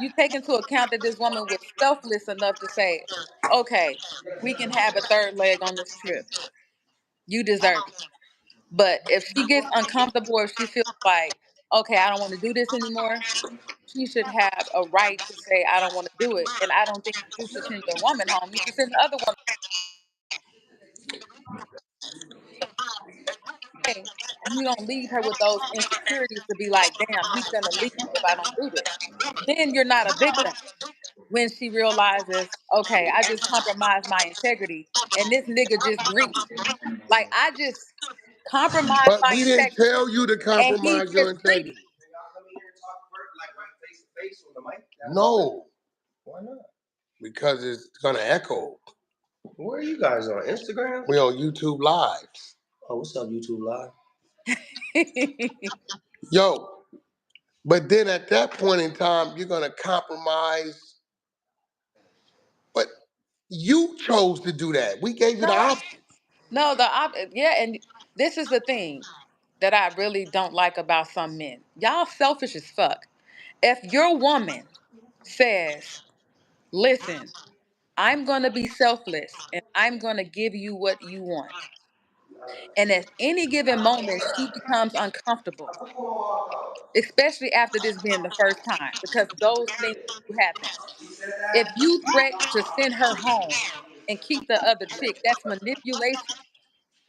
you take into account that this woman was selfless enough to say, "Okay, we can have a third leg on this trip. You deserve it." But if she gets uncomfortable or if she feels like, "Okay, I don't want to do this anymore," she should have a right to say, "I don't want to do it." And I don't think that you should send your woman home. You should send the other woman home. You don't leave her with those insecurities to be like, "Damn, he's gonna leave if I don't do this." Then you're not a victim when she realizes, okay, I just compromised my integrity and this nigga just greedy. Like I just compromised But my we didn't integrity tell you to and he compromise your just greedy. integrity. No, because it's gonna echo. Where are you guys on Instagram? We on YouTube Live. Oh, what's up, YouTube Live? Yo, but then at that point in time, you're gonna compromise. But you chose to do that. We gave you the No, option. no, yeah, and this is the thing. that I really don't like about some men. Y'all selfish as fuck. If your woman says, listen, I'm going to be selfless and I'm going to give you what you want. And at any given moment, she becomes uncomfortable, especially after this being the first time, because those things do happen. If you threaten to send her home and keep the other chick, that's manipulation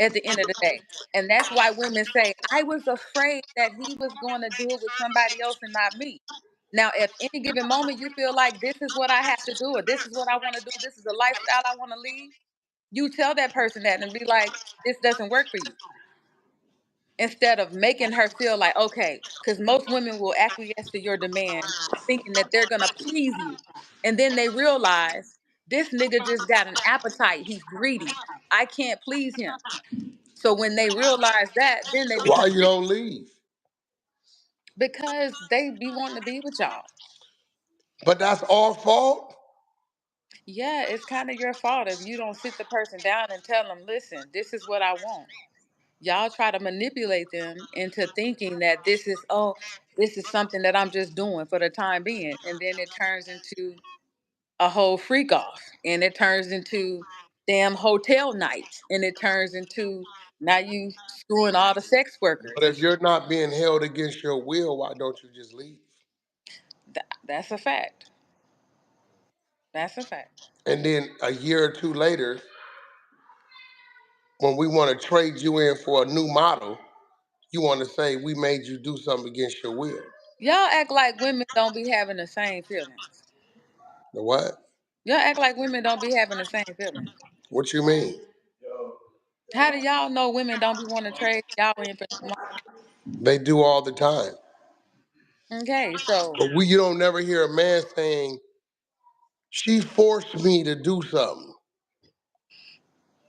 at the end of the day. And that's why women say, I was afraid that he was going to do it with somebody else and not me. Now, if any given moment you feel like this is what I have to do, or this is what I want to do, this is a lifestyle I want to lead, you tell that person that and be like, this doesn't work for you. Instead of making her feel like, okay, because most women will acquiesce to your demand thinking that they're going to please you. And then they realize this nigga just got an appetite. He's greedy. I can't please him. So when they realize that, then they Why become you don't leave? because they be wanting to be with y'all. But that's our fault. Yeah, it's kind of your fault if you don't sit the person down and tell them, listen, this is what I want. Y'all try to manipulate them into thinking that this is something that I'm just doing for the time being. And then it turns into a whole freak off. And it turns into damn hotel nights. And it turns into now you screwing all the sex But workers and if shit. you're not being held against your will, why don't you just leave? That's a fact. That's a fact. And then a year or two later, when we want to trade you in for a new model, you want to say we made you do something against your will. Y'all act like women don't be having the same feelings. The what? Y'all act like women don't be having the same feelings. What you mean? How do y'all know women don't be wanting to trade y'all in for new They do all the time. models? Okay, so But you don't never hear a man saying, she forced me to do something.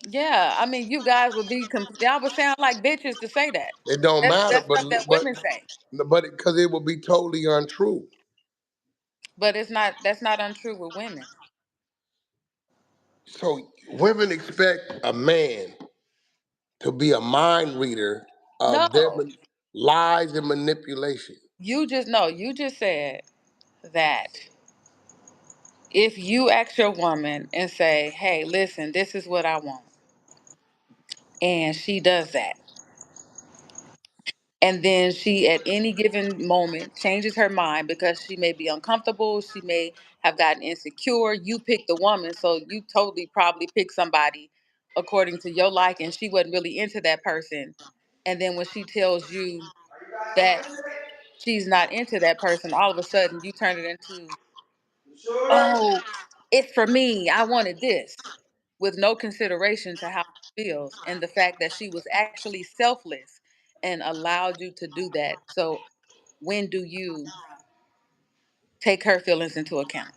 yeah, I mean, you guys would be y'all would sound like bitches to say that. It don't matter, That's stuff that but women say, but because it will be totally untrue. but it's not. That's not untrue with women. So women expect a man to be a mind reader of their No, lies and manipulation. you just no. You just said that if you ask your woman and say, "Hey, listen, this is what I want," and she does that, and then she at any given moment changes her mind because she may be uncomfortable, she may have gotten insecure, you pick the woman, so you totally probably pick somebody according to your like, and she wasn't really into that person, and then when she tells you that she's not into that person, all of a sudden you turn it into, oh, it's for me, I wanted this, with no consideration to how she feels and the fact that she was actually selfless and allowed you to do that. So when do you take her feelings into account?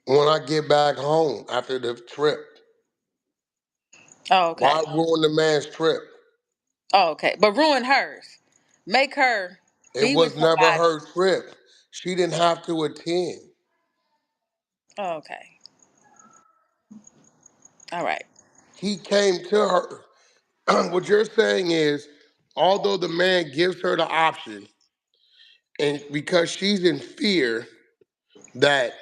When I get back home after the trip, Oh, why okay. ruin the man's trip? Oh, okay. But ruin hers. Make her It be with was never somebody. her trip. She didn't have to attend. Oh, okay. All right. He came to her. What you're saying is, although the man gives her the option, and because she's in fear that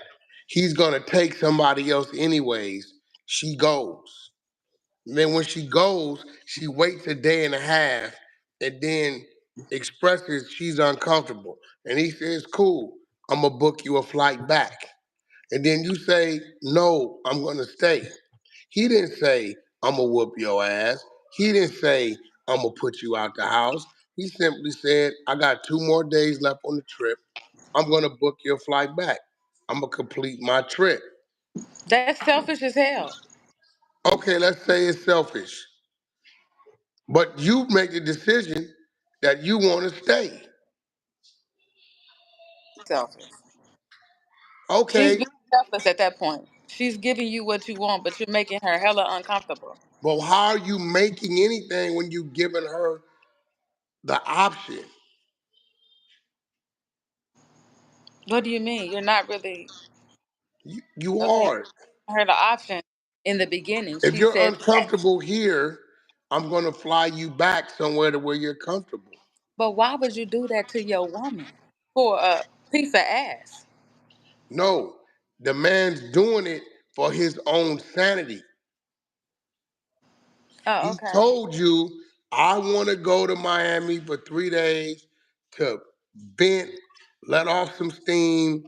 he's gonna take somebody else anyways, she goes. And then when she goes, she waits a day and a half and then expresses she's uncomfortable. And he says, cool, I'm gonna book you a flight back. And then you say, no, I'm gonna stay. He didn't say, I'm gonna whoop your ass. He didn't say, I'm gonna put you out the house. He simply said, I got 2 more days left on the trip. I'm gonna book your flight back. I'm gonna complete my trip. That's selfish as hell. Okay, let's say it's selfish. But you make the decision that you want to stay. Selfish. She's Okay, being selfless at that point. She's giving you what you want, but you're making her hella uncomfortable. but how are you making anything when you giving her the option? What do you mean? You're not really You okay. are. Her the option in the beginning. If She you're said yes. uncomfortable here I'm gonna fly you back somewhere to where you're comfortable. But why would you do that to your woman for a piece of ass? No, the man's doing it for his own sanity. Oh, He okay. told you, I want to go to Miami for 3 days to vent, let off some steam,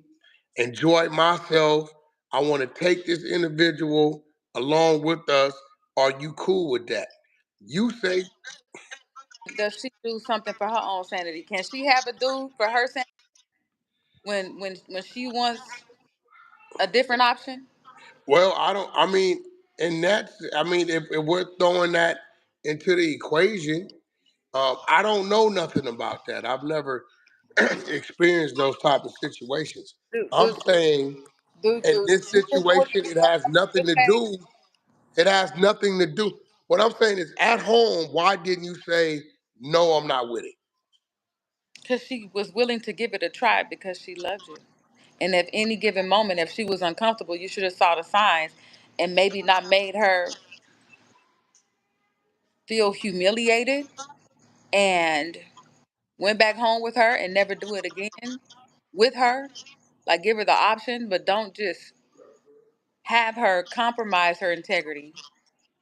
enjoy myself. I want to take this individual along with us. Are you cool with that? You say, Does she do something for her own sanity? Can she have a dude for her sanity when she wants a different option? well, I don't, I mean, and that's, I mean, if we're throwing that into the equation, I don't know nothing about that. I've never experienced those type of situations. Do I'm do saying in do this niggas willing situation, to it has nothing get to paid? do. It has nothing to do. What I'm saying is, at home, why didn't you say no? I'm not with it. Because she was willing to give it a try because she loved you. And at any given moment, if she was uncomfortable, you should have saw the signs and maybe not made her feel humiliated and went back home with her and never do it again with her. Like give her the option, but don't just have her compromise her integrity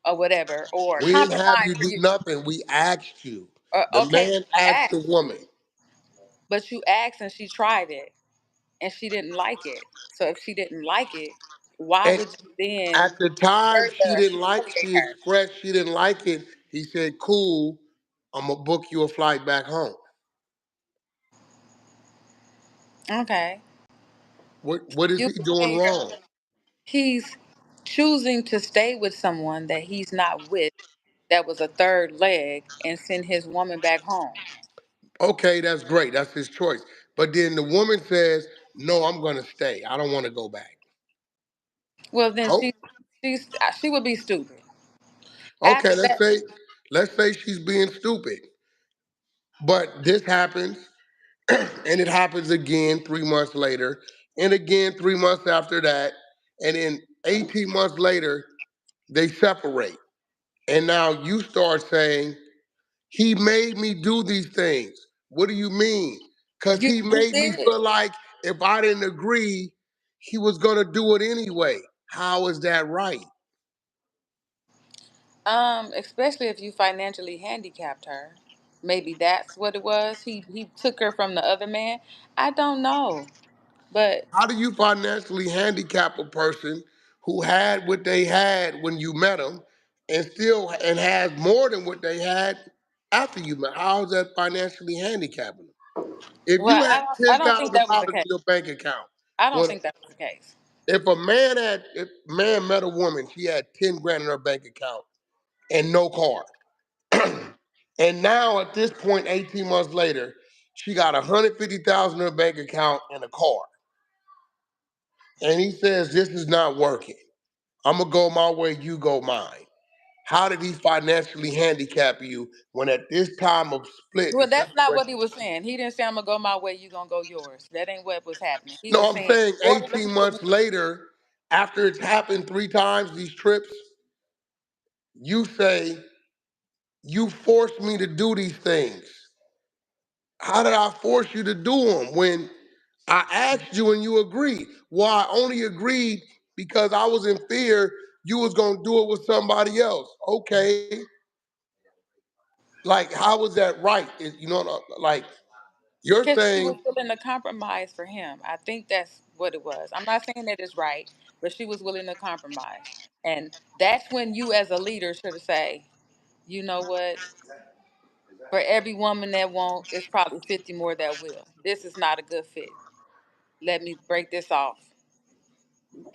or whatever, or We didn't have compromise you for do you. nothing. We asked you. Or, The okay, man you asked the asked, woman. but you asked and she tried it and she didn't like it. So if she didn't like it, why And would you then at the time, she further didn't like. humiliate She expressed she didn't like it. He said, "Cool, I'm gonna book you a flight back home." her? Okay. What is You he doing made wrong? he's choosing to stay with someone that he's not with, that was a third leg, and send his woman back home. Okay, that's great. That's his choice. But then the woman says, "No, I'm gonna stay. I don't want to go back." Well, then Oh, she would be stupid. okay. After that, Let's say she's being stupid. But this happens, and it happens again 3 months later, and again 3 months after that, and then 18 months later they separate. And now you start saying, he made me do these things. What do you mean? Because he you made me did. feel like if I didn't agree, he was going to do it anyway. How is that right? Especially if you financially handicapped her. Maybe that's what it was. He took her from the other man. I don't know. But How do you financially handicap a person who had what they had when you met them and still and has more than what they had after you met? How is that financially handicapping them? If well, you had I ten don't think thousand that was the dollars in case. your bank account, I don't when think that was the case. if a man met a woman, she had 10 grand in her bank account and no car. And now at this point, 18 months later, she got 150,000 in her bank account and a car. And he says, this is not working. I'm gonna go my way, you go mine. How did he financially handicap you when at this time of split, the Well, that's not what separation? he was saying. He didn't say I'm gonna go my way, you gonna go yours. That ain't what was happening. He was No, I'm saying, saying in order 18 for months me, later, after it's happened 3 times, these trips, you say, you forced me to do these things. How did I force you to do them when I asked you and you agreed? Well, I only agreed because I was in fear you was gonna do it with somebody else. Okay, like how was that right? You know, like you're because she was saying, willing to compromise for him. I think that's what it was. I'm not saying that it's right, but she was willing to compromise. And that's when you as a leader should say, you know what? For every woman that won't, it's probably 50 more that will. This is not a good fit. Let me break this off.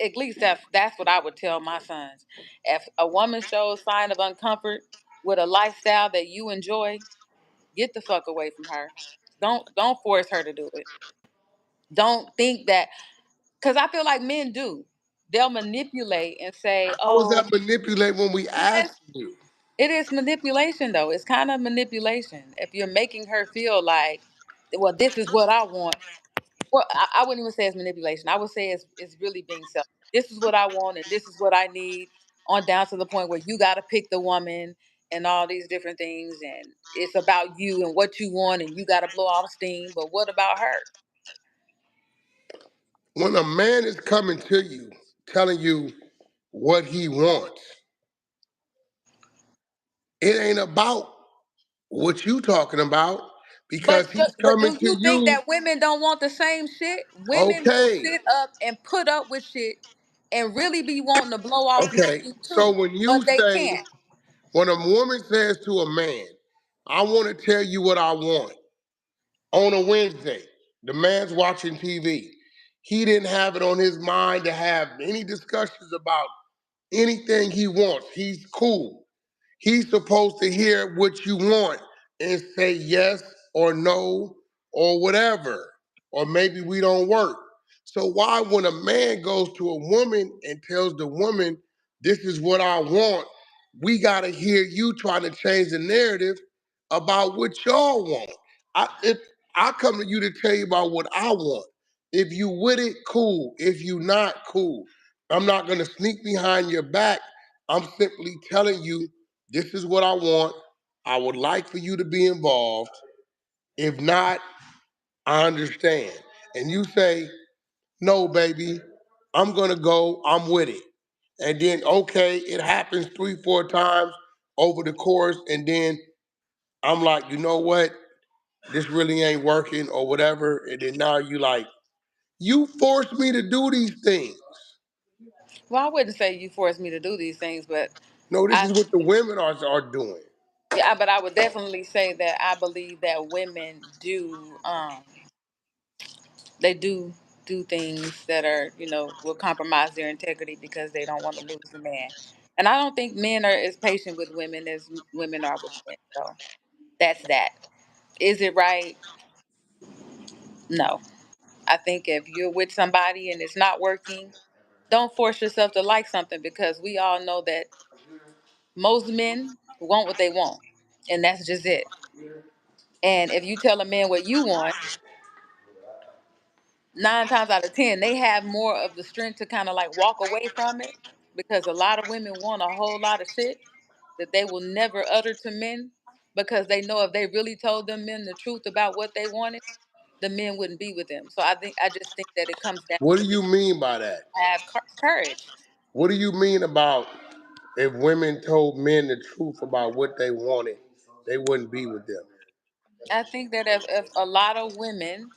At least that's what I would tell my sons. If a woman shows sign of uncomfort with a lifestyle that you enjoy, get the fuck away from her. Don't force her to do it. Don't think that, because I feel like men do. They'll manipulate and say, how was "Oh, that manipulate when we yes." asked you? It is manipulation, though. It's kind of manipulation. If you're making her feel like, well, this is what I want. Well, I wouldn't even say it's manipulation. I would say it's really being selfish. This is what I want, and this is what I need. On down to the point where you got to pick the woman, and all these different things, and it's about you and what you want, and you got to blow off steam. But what about her? When a man is coming to you, telling you what he wants, it ain't about what you talking about because he's But coming do to you think you. that women don't want the same shit? Women will Okay, sit up and put up with shit and really be wanting to blow off some okay. steam So too, when you but they say, can't. when a woman says to a man, I want to tell you what I want on a Wednesday, the man's watching TV. He didn't have it on his mind to have any discussions about anything he wants. He's cool. He's supposed to hear what you want and say yes or no or whatever. Or maybe we don't work. So why when a man goes to a woman and tells the woman, this is what I want, we gotta hear you trying to change the narrative about what y'all want. If I come to you to tell you about what I want, if you with it, cool. If you not, cool. I'm not gonna sneak behind your back. I'm simply telling you this is what I want. I would like for you to be involved. If not, I understand. And you say, no, baby, I'm gonna go, I'm with it. And then, okay, it happens 3, 4 times over the course, and then I'm like, you know what? This really ain't working or whatever. And then now you like, you forced me to do these things. Well, I wouldn't say you forced me to do these things, but No, this I is what the women are doing. yeah, but I would definitely say that I believe that women do they do things that are, will compromise their integrity because they don't want to lose the man. And I don't think men are as patient with women as women are with men. So that's that. Is it right? No. I think if you're with somebody and it's not working, don't force yourself to like something because we all know that most men want what they want. And that's just it. And if you tell a man what you want, 9 times out of 10, they have more of the strength to kind of like walk away from it because a lot of women want a whole lot of shit that they will never utter to men because they know if they really told them men the truth about what they wanted, the men wouldn't be with them. So I just think that it comes down What to do you mean by that? have courage. What do you mean about if women told men the truth about what they wanted, they wouldn't be with them? I think that if a lot of women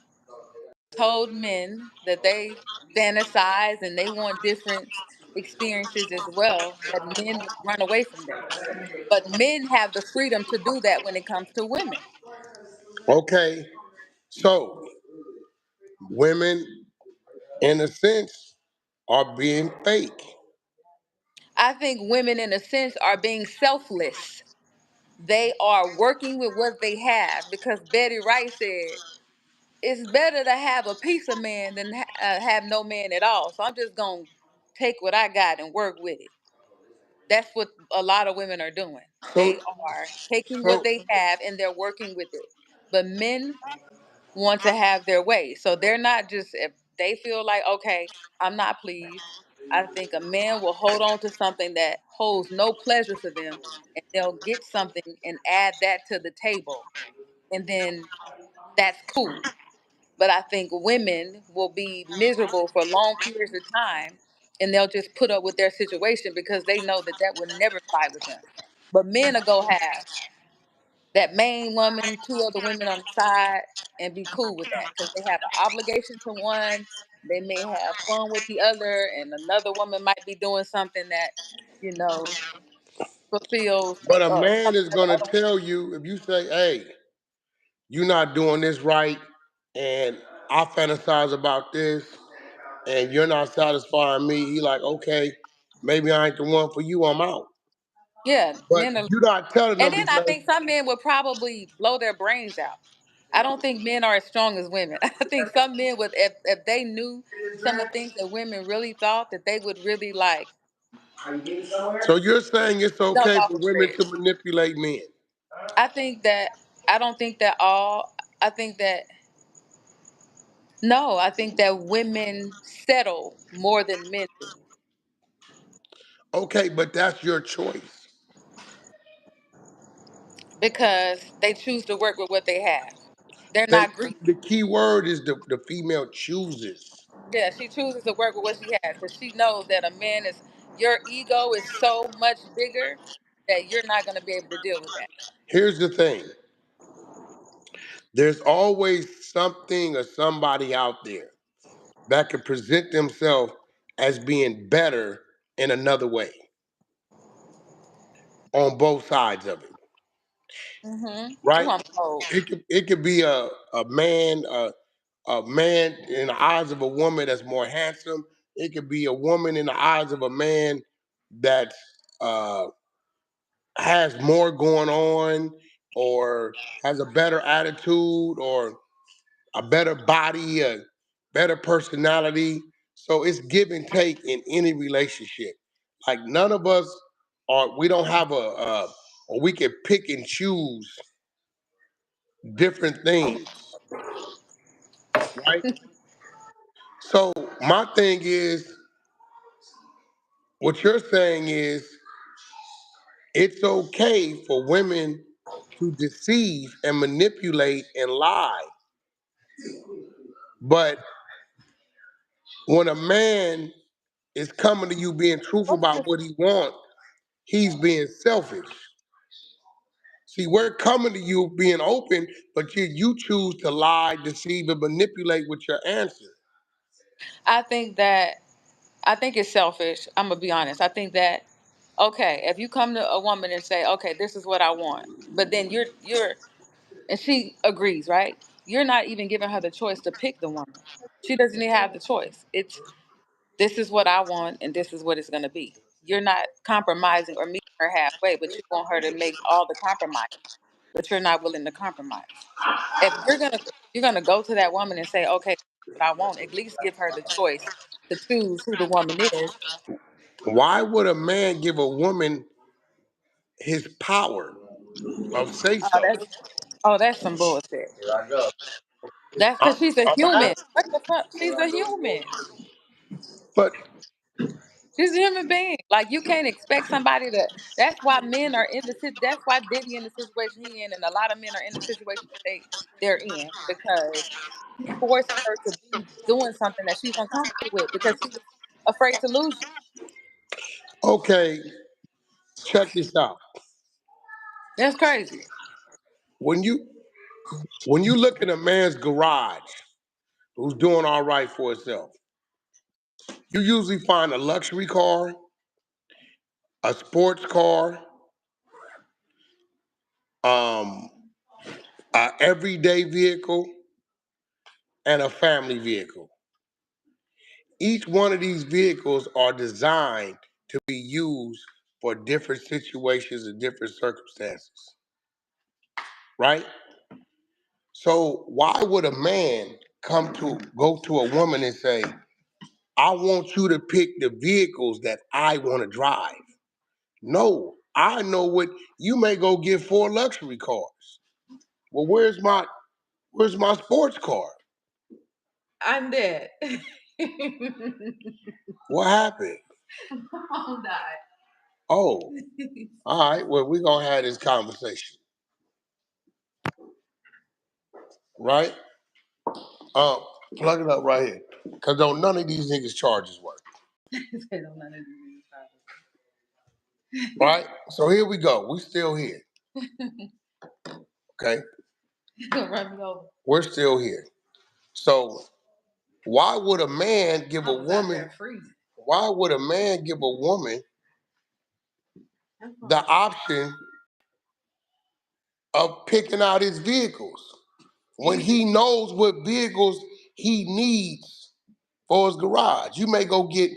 told men that they fantasize and they want different experiences as well, that men would run away from them. But men have the freedom to do that when it comes to women. Okay, so women, in a sense, are being fake. I think women, in a sense, are being selfless. They are working with what they have because Betty Wright said, it's better to have a piece of man than have no man at all. So I'm just going to take what I got and work with it. That's what a lot of women are doing. So, They are taking what so, they have and they're working with it. But men want to have their way. So they're not just, if they feel like, okay, I'm not pleased, I think a man will hold on to something that holds no pleasure to them and they'll get something and add that to the table. And then that's cool. But I think women will be miserable for long periods of time and they'll just put up with their situation because they know that that will never fly with them. But men will go have that main woman, two other women on the side, and be cool with that because they have an obligation to one. They may have fun with the other, and another woman might be doing something that, you know, fulfills but a man something is that the gonna other one. tell you if you say, "Hey, you're not doing this right," and I fantasize about this, and you're not satisfying me. He like, okay, maybe I ain't the one for you. I'm out. Yeah, But men are. you're not telling And them then I because think some men would probably blow their brains out. I don't think men are as strong as women. I think some men would, if they knew some of the things that women really thought, that they would really like so you're saying it's jump okay off for a women to bridge. manipulate men. I think that I don't think that all. I think that no. I think that women settle more than men do. Okay, but that's your choice. because they choose to work with what they have. They're They, not greedy. the key word is the female chooses. Yeah, she chooses to work with what she has because she knows that a man is, your ego is so much bigger that you're not going to be able to deal with that. Here's the thing. There's always something or somebody out there that can present themselves as being better in another way on both sides of it, Mm-hmm. Ooh, right? I'm cold. It could be a man in the eyes of a woman that's more handsome. It could be a woman in the eyes of a man that uh, has more going on, or has a better attitude, or a better body, a better personality. So it's give and take in any relationship. Like none of us we don't have or we can pick and choose different things, right? So my thing is, what you're saying is, it's okay for women to deceive and manipulate and lie. But when a man is coming to you being truthful What was about this? what he wants, he's being selfish. See, we're coming to you being open, but you choose to lie, deceive, and manipulate with your answer. I think that, I think it's selfish. I'm gonna be honest. I think that, okay, if you come to a woman and say, okay, this is what I want, but then you're and she agrees, right? You're not even giving her the choice to pick the woman. She doesn't even have the choice. It's, this is what I want and this is what it's gonna be. You're not compromising or meeting her halfway, but you want her to make all the compromise, but you're not willing to compromise. If you're gonna go to that woman and say, okay, what I want, at least give her the choice to choose who the woman is. Why would a man give a woman his power of say Oh, so? that's some bullshit. That's I'm, because she's a I'm human. asking. What the fuck? She's a human. But She's a human being. Like you can't expect somebody to. That's why men are in the That's why Diddy in the situation he in, and a lot of men are in the situation that they're in because he forced her to be doing something that she's uncomfortable with because he was afraid to lose you. okay, check this out. That's crazy. When you when you look at a man's garage who's doing all right for himself, you usually find a luxury car, a sports car, um, a everyday vehicle, and a family vehicle. Each one of these vehicles are designed to be used for different situations and different circumstances, right? So why would a man go to a woman and say, "I want you to pick the vehicles that I want to drive"? No, I know what you may go get 4 luxury cars. Well, where's my sports car? I'm dead. What happened? Mom died. Oh, all right. Well, we're gonna have this conversation, right? Um, Plug it up right here. Cause don't none of these niggas charges work. They don't let it be Right? So here we go. We still here. Okay? run me over. We're still here. So why would a man give I a was out woman there freezing. why would a man give a woman the option of picking out his vehicles when he knows what vehicles he needs for his garage? You may go get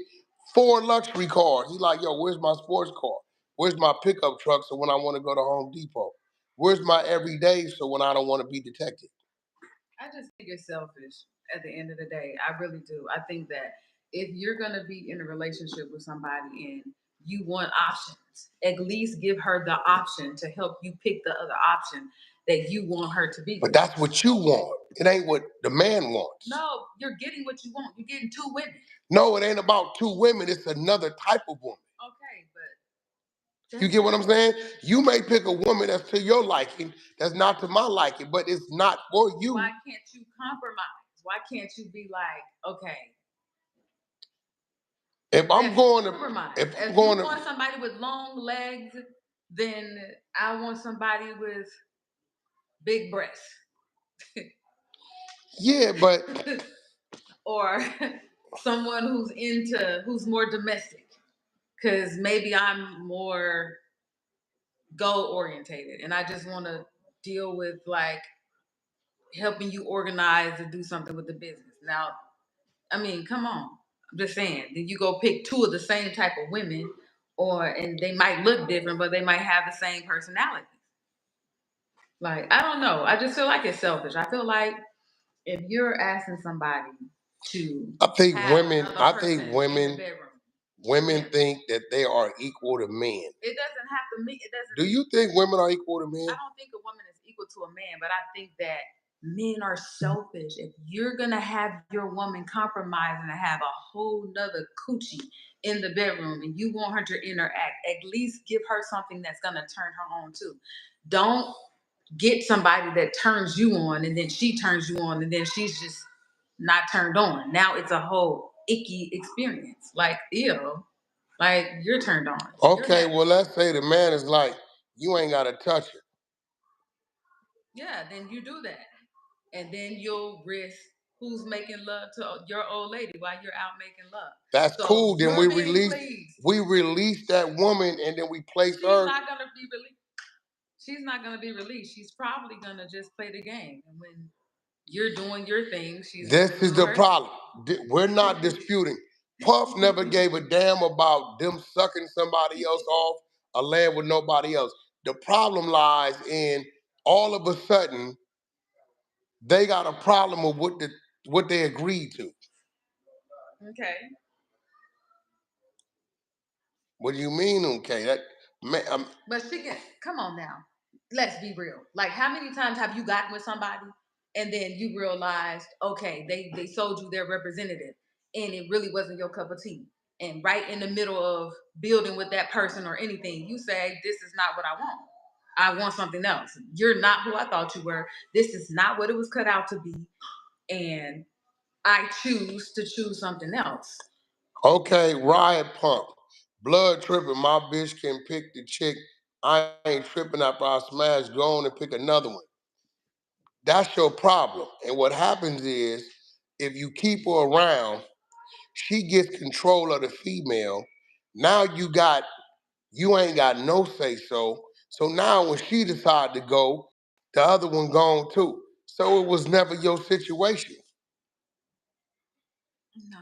4 luxury cars. He's like, yo, where's my sports car? Where's my pickup truck so when I want to go to Home Depot? Where's my everyday so when I don't want to be detected? I just think it's selfish at the end of the day. I really do. I think that if you're going to be in a relationship with somebody and you want options, at least give her the option to help you pick the other option that you want her to be. But that's what you want. It ain't what the man wants. No, you're getting what you want. You're getting 2 women. No, it ain't about 2 women. It's another type of woman. Okay, but You get what I'm saying? You may pick a woman that's to your liking, that's not to my liking, but it's not for you. Why can't you compromise? Why can't you be like, okay, if I'm going to, compromise. if If I'm you going want to, somebody with long legs, then I want somebody with big breasts. yeah, but or someone who's more domestic, because maybe I'm more goal orientated and I just want to deal with like helping you organize to do something with the business. Now, I mean, come on. I'm just saying, then you go pick two of the same type of women, and they might look different, but they might have the same personality. Like, I don't know. I just feel like it's selfish. I feel like if you're asking somebody to I think have women, another person in the bedroom, women think that they are equal to men. it doesn't have to mean, it doesn't. Do you think women are equal to men? I don't think a woman is equal to a man, but I think that men are selfish. If you're gonna have your woman compromise and have a whole nother coochie in the bedroom and you want her to interact, at least give her something that's gonna turn her on too. Don't get somebody that turns you on and then she turns you on and then she's just not turned on. Now it's a whole icky experience. Like, ew. Like, you're turned on. Okay, well, let's say the man is like, you ain't gotta touch her. Yeah, then you do that. And then you'll risk who's making love to your old lady while you're out making love. That's so cool. Then we release that woman and then we place her. She's not gonna be released. She's not gonna be released. She's probably gonna just play the game. And when you're doing your thing, this is the problem. We're not disputing. Puff never gave a damn about them sucking somebody else off or laying with nobody else. The problem lies in all of a sudden they got a problem with what they agreed to. Okay. What do you mean, okay? That man, but she can come on now. Let's be real. Like, how many times have you gotten with somebody and then you realized, okay, they sold you their representative and it really wasn't your cup of tea? And right in the middle of building with that person or anything, you say, this is not what I want. I want something else. You're not who I thought you were. This is not what it was cut out to be. And I choose to choose something else. Okay, riot pump. Blood tripping, my bitch can pick the chick. I ain't tripping after I smash, go on and pick another one. That's your problem. And what happens is, if you keep her around, she gets control of the female. Now you ain't got no say so. So now when she decide to go, the other one gone too. So it was never your situation. No,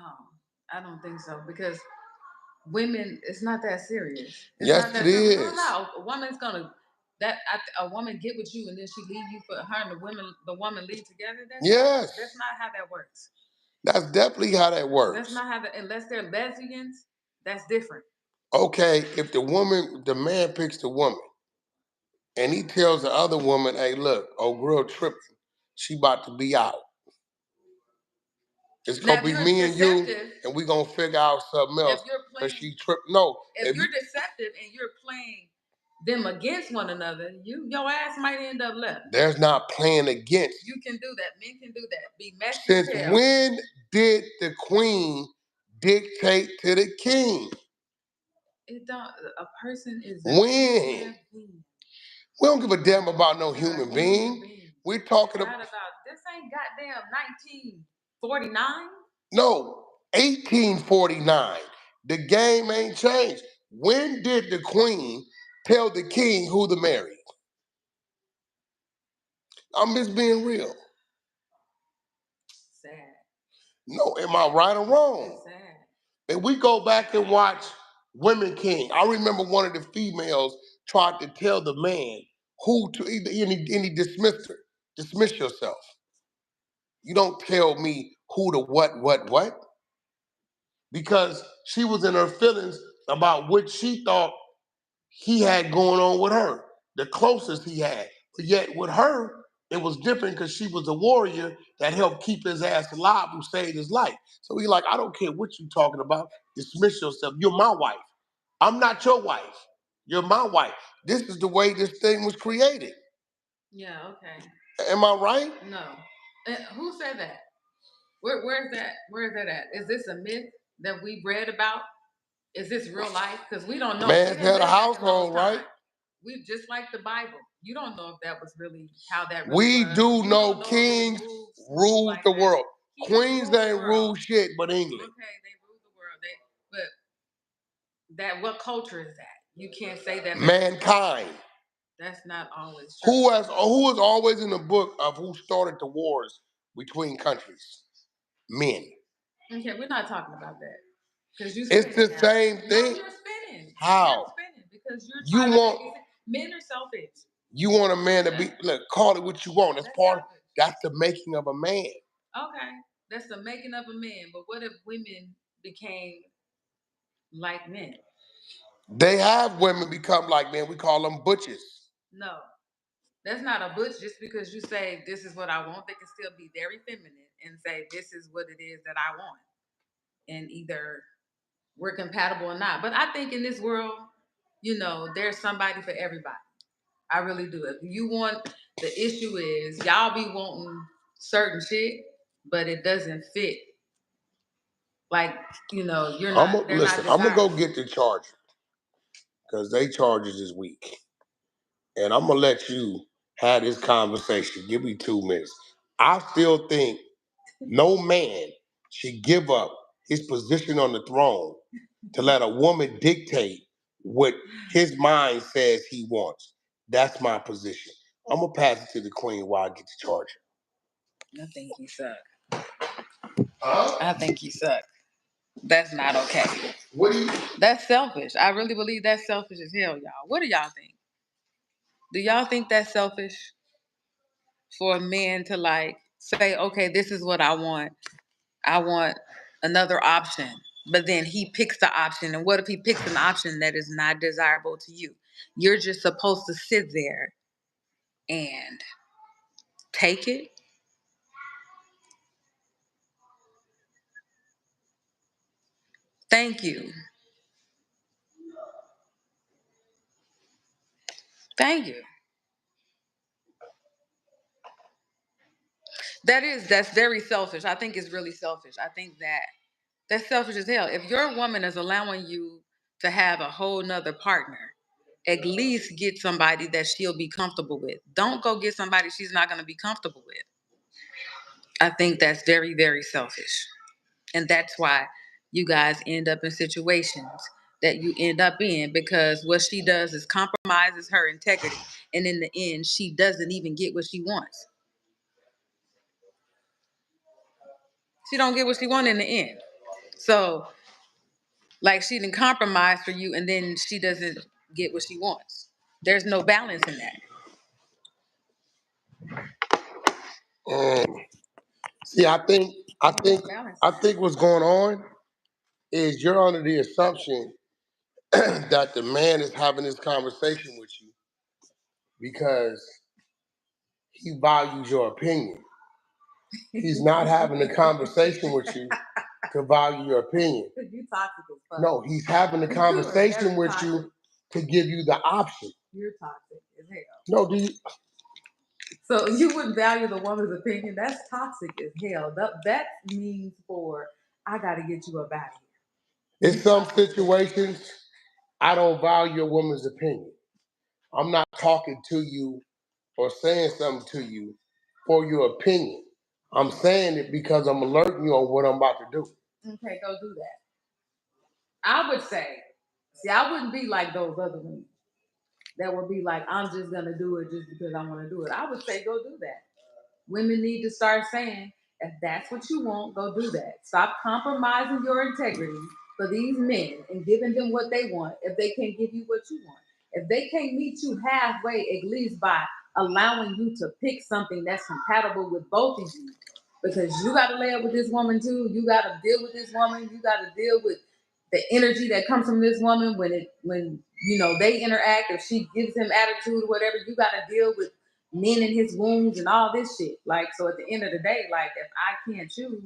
I don't think so, because women, it's not that serious. It's yes, not that it serious. is. No, a woman's gonna a woman get with you and then she leave you for her and the woman leave together. That's not how that works. That's definitely how that works. That's not how that, unless they're lesbians. That's different. Okay, if the man picks the woman, and he tells the other woman, "Hey, look, old girl tripping. She about to be out. It's gonna be me and you, and we gonna figure out something else." Because she tripped. No, if you're deceptive and you're playing them against one another, your ass might end up left. There's not playing against. You can do that. Men can do that. Be messy. Since when did the queen dictate to the king? It don't. A person is when. We don't give a damn about no human being. We're talking about this ain't goddamn 1949. No, 1849. The game ain't changed. When did the queen tell the king who to marry? I'm just being real. Sad. No, am I right or wrong? Sad. And we go back and watch Women King. I remember one of the females tried to tell the man who to any dismissed her. Dismiss yourself. You don't tell me who to what. Because she was in her feelings about what she thought he had going on with her, the closest he had. But yet with her, it was different because she was a warrior that helped keep his ass alive, who saved his life. So he like, I don't care what you talking about. Dismiss yourself. You're my wife. I'm not your wife. You're my wife. This is the way this thing was created. Yeah, okay. Am I right? No. Who said that? Where's that? Where's that at? Is this a myth that we read about? Is this real life? Because we don't know. Man's head of household, right? We just like the Bible. You don't know if that was really how that really we was. do know kings ruled like the world. Queens ain't rule shit but England. Okay, they rule the world. But what culture is that? You can't say that. Mankind. That's not always true. Who is always in the book of who started the wars between countries? Men. Okay, we're not talking about that. Because it's the same thing. No, you're spinning. How? You're spinning because you're trying to men are selfish. You want a man to be call it what you want. That's the making of a man. Okay. That's the making of a man. But what if women became like men? They have women become like men. We call them butches. No. That's not a butch. Just because you say this is what I want, they can still be very feminine and say this is what it is that I want. And either we're compatible or not. But I think in this world, there's somebody for everybody. I really do. If you want, the issue is y'all be wanting certain shit, but it doesn't fit. Like, you're not. Listen, I'm gonna go get the charger because they charges is weak, and I'm gonna let you have this conversation. Give me 2 minutes. I still think no man should give up his position on the throne to let a woman dictate what his mind says he wants. That's my position. I'm gonna pass it to the queen while I get the charger. I think you suck. I think you suck. That's not okay. What do you? That's selfish. I really believe that's selfish as hell, y'all. What do y'all think? Do y'all think that's selfish for a man to say, okay, this is what I want. I want another option. But then he picks the option. And what if he picks an option that is not desirable to you? You're just supposed to sit there and take it. Thank you. Thank you. That's very selfish. I think it's really selfish. I think that's selfish as hell. If your woman is allowing you to have a whole nother partner, at least get somebody that she'll be comfortable with. Don't go get somebody she's not going to be comfortable with. I think that's very, very selfish. And that's why you guys end up in situations that you end up in, because what she does is compromises her integrity. And in the end, she doesn't even get what she wants. She don't get what she wants in the end. So, she didn't compromise for you and then she doesn't get what she wants. There's no balance in that. See, I think what's going on is you're under the assumption that the man is having this conversation with you because he values your opinion. He's not having a conversation with you to value your opinion. You toxic as fuck. No, he's having a conversation with you to give you the option. You're toxic as hell. No, do you? So you wouldn't value the woman's opinion? That's toxic as hell. That means I got to get you up out of here. In some situations, I don't value a woman's opinion. I'm not talking to you or saying something to you for your opinion. I'm saying it because I'm alerting you on what I'm about to do. Okay, go do that. I would say, I wouldn't be like those other women that would be like, I'm just going to do it just because I want to do it. I would say, go do that. Women need to start saying, if that's what you want, go do that. Stop compromising your integrity for these men and giving them what they want if they can't give you what you want. If they can't meet you halfway, at least by allowing you to pick something that's compatible with both of you. Because you got to lay up with this woman too. You got to deal with this woman. You got to deal with the energy that comes from this woman when they interact. If she gives him attitude or whatever, you got to deal with men in his wounds and all this shit. So at the end of the day, if I can't choose,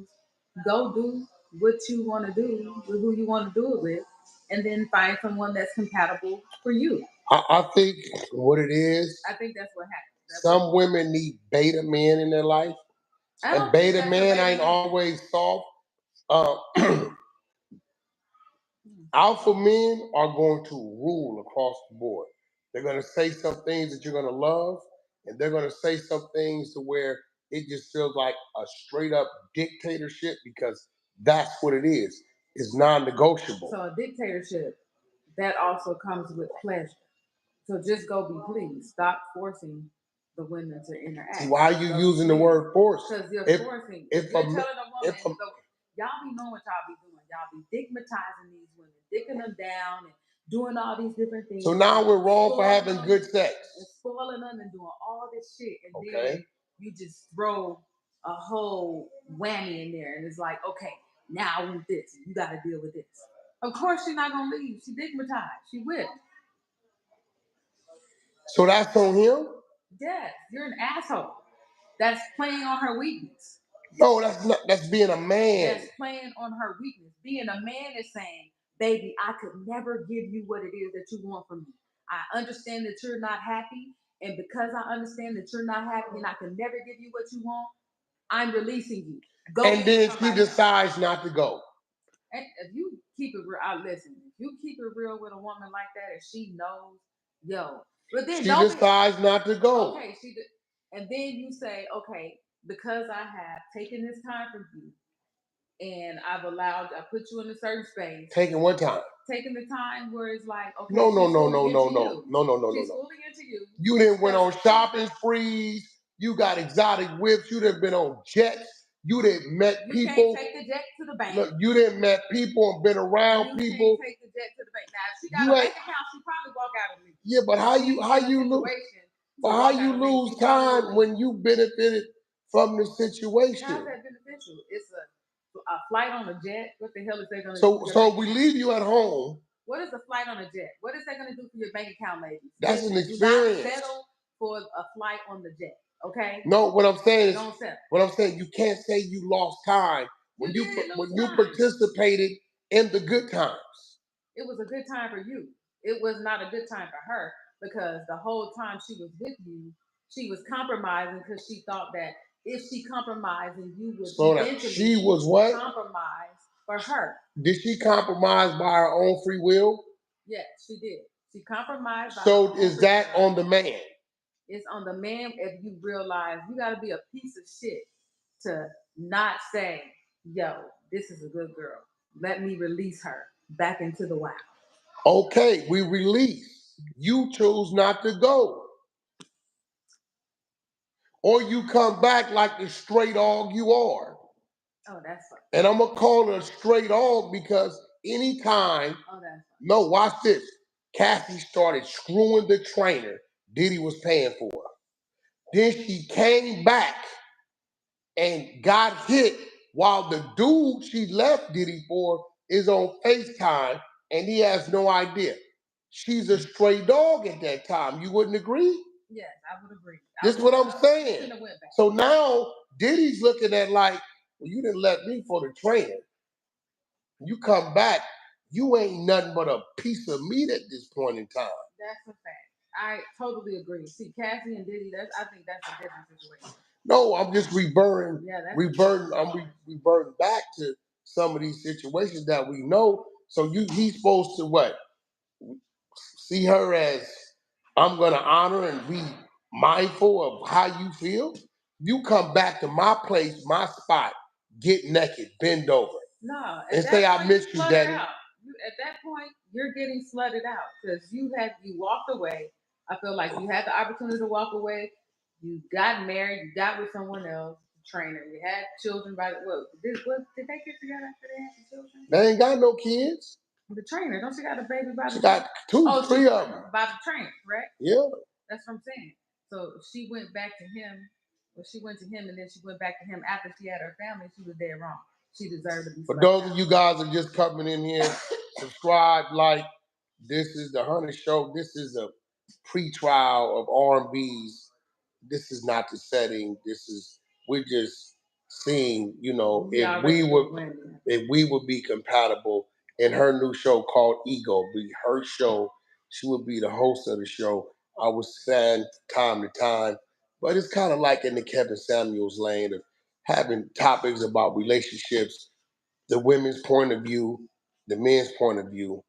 go do what you want to do with who you want to do it with, and then find someone that's compatible for you. I think what it is. I think that's what happens. Some women need beta men in their life, and beta men ain't always soft. Uh, Alpha men are going to rule across the board. They're going to say some things that you're going to love, and they're going to say some things to where it just feels like a straight up dictatorship because that's what it is. It's non-negotiable. So a dictatorship, that also comes with pleasure. So just go be pleased. Stop forcing the women to interact. See, why are you using the word force? Because you're forcing. If you're a, telling a woman, if a, so y'all be knowing what y'all be doing. Y'all be stigmatizing these women, dicking them down, and doing all these different things. So now we're wrong for having good sex. And spoiling them and doing all this shit. And okay. Then you just throw a whole whammy in there. And it's like, okay, now I want this. You got to deal with this. Of course she's not going to leave. She stigmatized. She whipped. So that's on him? Yes, you're an asshole. That's playing on her weakness. No, that's not. That's being a man. That's playing on her weakness. Being a man is saying, baby, I could never give you what it is that you want from me. I understand that you're not happy. And because I understand that you're not happy and I can never give you what you want, I'm releasing you. Go. And then she decides not to go. And if you keep it real, listen, if you keep it real with a woman like that, and she knows, yo, but then she decides not to go. Okay, and then you say, okay, because I have taken this time from you, and I put you in a certain space. Taking what time? Taking the time where it's like, okay, no. She's fully into you. You didn't went on shopping sprees. You got exotic whips. You done been on jets. You didn't met people. You can't take the jet to the bank. Look, you didn't met people and been around people. You can't take the jet to the bank. Now, if she got a bank account, she probably walk out of me. Yeah, but how you lose time when you benefited from the situation? How's that beneficial? It's a flight on a jet. What the hell is they going to do? So we leave you at home. What is a flight on a jet? What is that going to do for your bank account, ladies? That's an experience. Do not settle for a flight on the jet, okay? No, what I'm saying is, you can't say you lost time when you participated in the good times. It was a good time for you. It was not a good time for her because the whole time she was with you, she was compromising because she thought that if she compromised, then you would eventually she was what? Compromise for her. Did she compromise by her own free will? Yes, she did. She compromised. So is that on the man? It's on the man if you realize you got to be a piece of shit to not say, yo, this is a good girl. Let me release her back into the wild. Okay, we release. You choose not to go. Or you come back like the stray dog you are. Oh, that's fine. And I'm going to call her a stray dog because anytime, no, watch this. Cassie started screwing the trainer Diddy was paying for her. Then she came back and got hit while the dude she left Diddy for is on FaceTime and he has no idea. She's a stray dog at that time. You wouldn't agree? Yes, I would agree. This is what I'm saying. So now Diddy's looking at like, well, you didn't let me for the trainer. You come back, you ain't nothing but a piece of meat at this point in time. That's a fact. I totally agree. See, Cassie and Diddy, I think that's a different situation. No, I'm just reverting back to some of these situations that we know. So he's supposed to what? See her as I'm gonna honor and be mindful of how you feel. You come back to my place, my spot, get naked, bend over. No, and say I miss you, Daddy. At that point, you're getting slutted out because you walked away. I feel like you had the opportunity to walk away. You got married. You got with someone else, trainer. You had children by did they get together after they had the children? They ain't got no kids. The trainer, don't she got a baby by the? She got three of them by the trainer, correct? Yeah. That's what I'm saying. So she went back to him. Well, she went to him and then she went back to him after she had her family. She was dead wrong. She deserved to be. For those of you guys that are just coming in here, subscribe, like. This is the Hunter Show. This is a pre-trial of RanBs. This is not the setting. We're just seeing, if we would be compatible in her new show called Ego. Be her show. She would be the host of the show. I would stand time to time, but it's kind of like in the Kevin Samuels lane of having topics about relationships, the women's point of view, the men's point of view,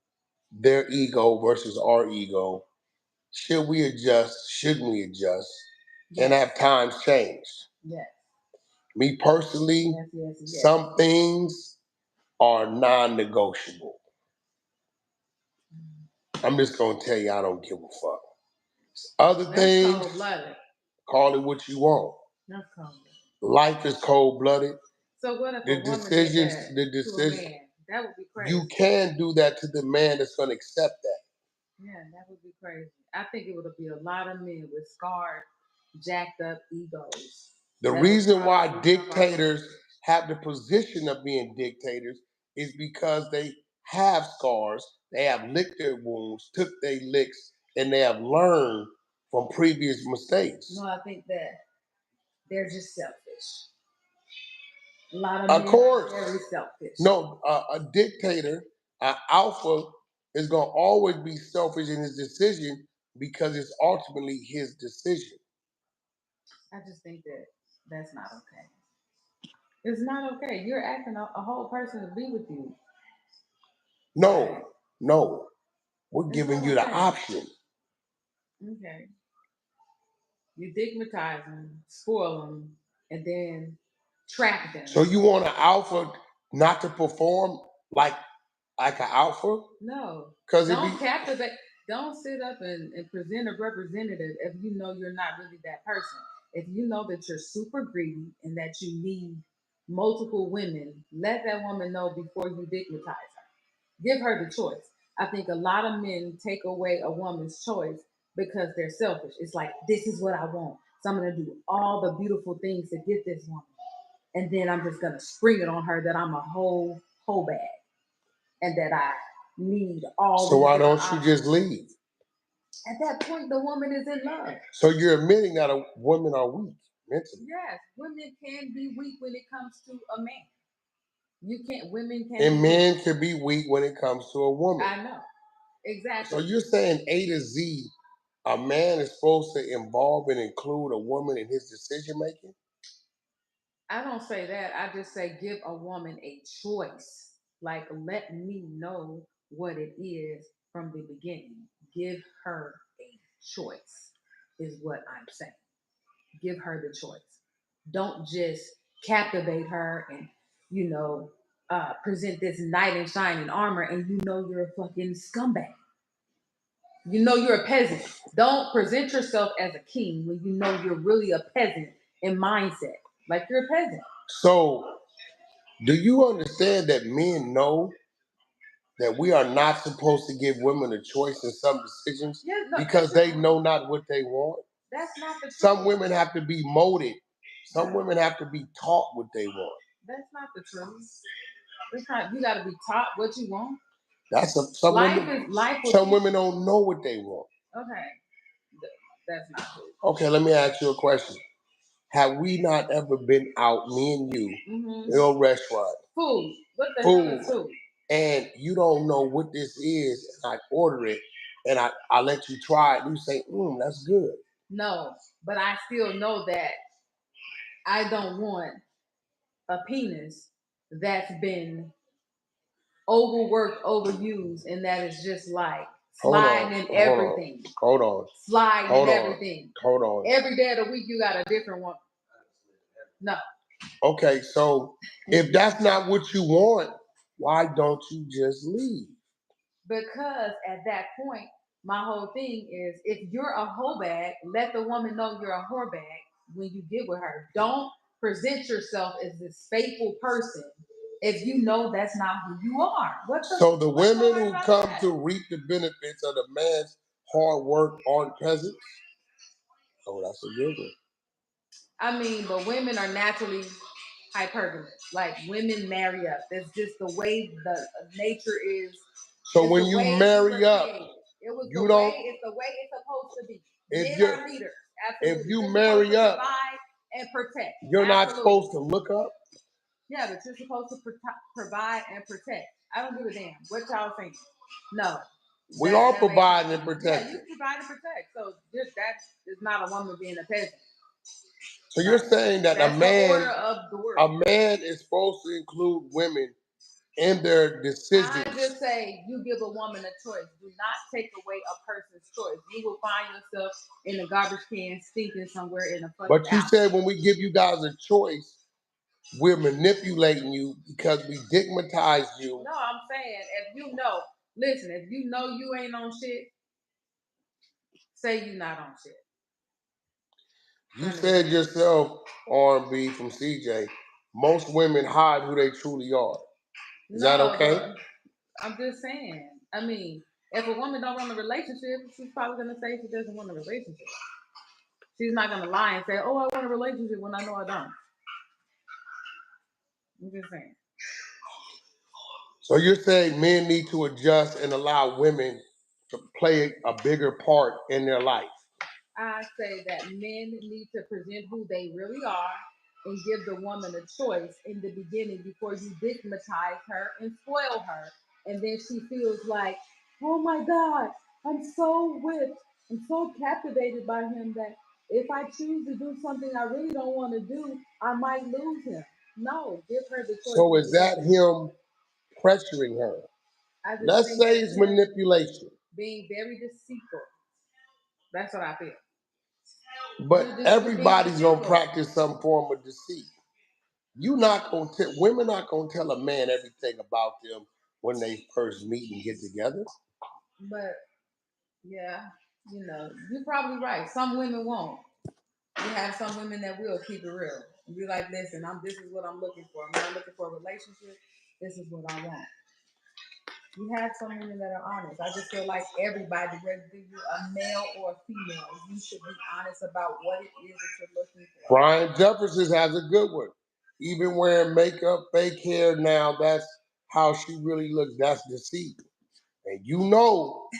their ego versus our ego. Should we adjust? Shouldn't we adjust? Yes. And have times changed? Yes. Me personally, yes. Some things are non-negotiable. I'm just gonna tell you, I don't give a fuck. Other things, cold-blooded. Call it what you want. That's cold-blooded. Life is cold-blooded. So what if the decisions, the decision, that would be crazy. You can do that to the man that's gonna accept that. Yeah, that would be crazy. I think it would be a lot of men with scarred, jacked up egos. The reason why dictators have the position of being dictators is because they have scars, they have licked their wounds, took their licks, and they have learned from previous mistakes. No, I think that they're just selfish. A lot of men are very selfish. No, a dictator, an alpha, is going to always be selfish in his decision because it's ultimately his decision. I just think that that's not okay. It's not okay. You're asking a whole person to be with you. No. We're giving you the option. Okay. You digmatize them, spoil them, and then trap them. So you want an alpha not to perform like an alpha? No. Don't captivate. Don't sit up and present a representative if you know you're not really that person. If you know that you're super greedy and that you need multiple women, let that woman know before you digmatize her. Give her the choice. I think a lot of men take away a woman's choice because they're selfish. It's like, this is what I want. So I'm going to do all the beautiful things to get this woman. And then I'm just going to spring it on her that I'm a whole bag and that I need all. So why don't you just leave? At that point, the woman is in love. So you're admitting that women are weak mentally. Yes, women can be weak when it comes to a man. Women can. And men can be weak when it comes to a woman. I know. Exactly. So you're saying A to Z, a man is supposed to involve and include a woman in his decision making? I don't say that. I just say give a woman a choice. Like, let me know what it is from the beginning. Give her a choice, is what I'm saying. Give her the choice. Don't just captivate her and, present this knight in shining armor and you know you're a fucking scumbag. You know you're a peasant. Don't present yourself as a king when you know you're really a peasant in mindset. Like you're a peasant. So, do you understand that men know that we are not supposed to give women a choice in some decisions because they know not what they want? That's not the truth. Some women have to be molded. Some women have to be taught what they want. That's not the truth. You got to be taught what you want. Some women don't know what they want. Okay, that's not true. Okay, let me ask you a question. Have we not ever been out, me and you, in a restaurant? Food. What the hell is food? And you don't know what this is, and I order it, and I let you try it, and you say, that's good. No, but I still know that I don't want a penis that's been overworked, overused, and that is just like sliding in everything. Hold on. Sliding in everything. Hold on. Every day of the week, you got a different one. No. Okay, so if that's not what you want, why don't you just leave? Because at that point, my whole thing is if you're a hoe bag, let the woman know you're a whore bag when you get with her. Don't present yourself as this faithful person if you know that's not who you are. So the women who come to reap the benefits of the man's hard work aren't peasants? Oh, that's a good one. I mean, but women are naturally hypergamous. Like women marry up. That's just the way the nature is. So when you marry up, it's the way it's supposed to be. Men are leaders. Absolutely. If you marry up, provide and protect. You're not supposed to look up. Yeah, but you're supposed to provide and protect. I don't give a damn what y'all think. No. We are providing and protecting. Yeah, you provide and protect. So that is not a woman being a peasant. So you're saying that that's a man, the order of the world. A man is supposed to include women in their decisions. I just say you give a woman a choice. Do not take away a person's choice. You will find yourself in a garbage can stinking somewhere in a fucking But you house. said when we give you guys a choice, we're manipulating you because we stigmatize you. No, I'm saying if you know, listen, if you know you ain't on shit, say you not on shit. You said yourself, RanB from CJ, most women hide who they truly are. Is that okay? I'm just saying. I mean, if a woman don't want a relationship, she's probably gonna say she doesn't want a relationship. She's not gonna lie and say, "Oh, I want a relationship," when I know I don't. I'm just saying. So you're saying men need to adjust and allow women to play a bigger part in their life? I say that men need to present who they really are and give the woman a choice in the beginning before you stigmatize her and spoil her. And then she feels like, oh my God, I'm so whipped. I'm so captivated by him that if I choose to do something I really don't want to do, I might lose him. No, give her the choice. So is that him pressuring her? Let's say it's manipulation. Being very deceitful. That's what I feel. But everybody's gonna practice some form of deceit. You not gonna tell women not gonna tell a man everything about them when they first meet and get together. But yeah, you're probably right. Some women won't. You have some women that will keep it real and be like, listen, this is what I'm looking for. I'm not looking for a relationship. This is what I want. You have some women that are honest. I just feel like everybody, whether you're a male or a female, you should be honest about what it is that you're looking for. Brian Jefferson has a good one. Even wearing makeup, fake hair now, that's how she really looks. That's deceit. And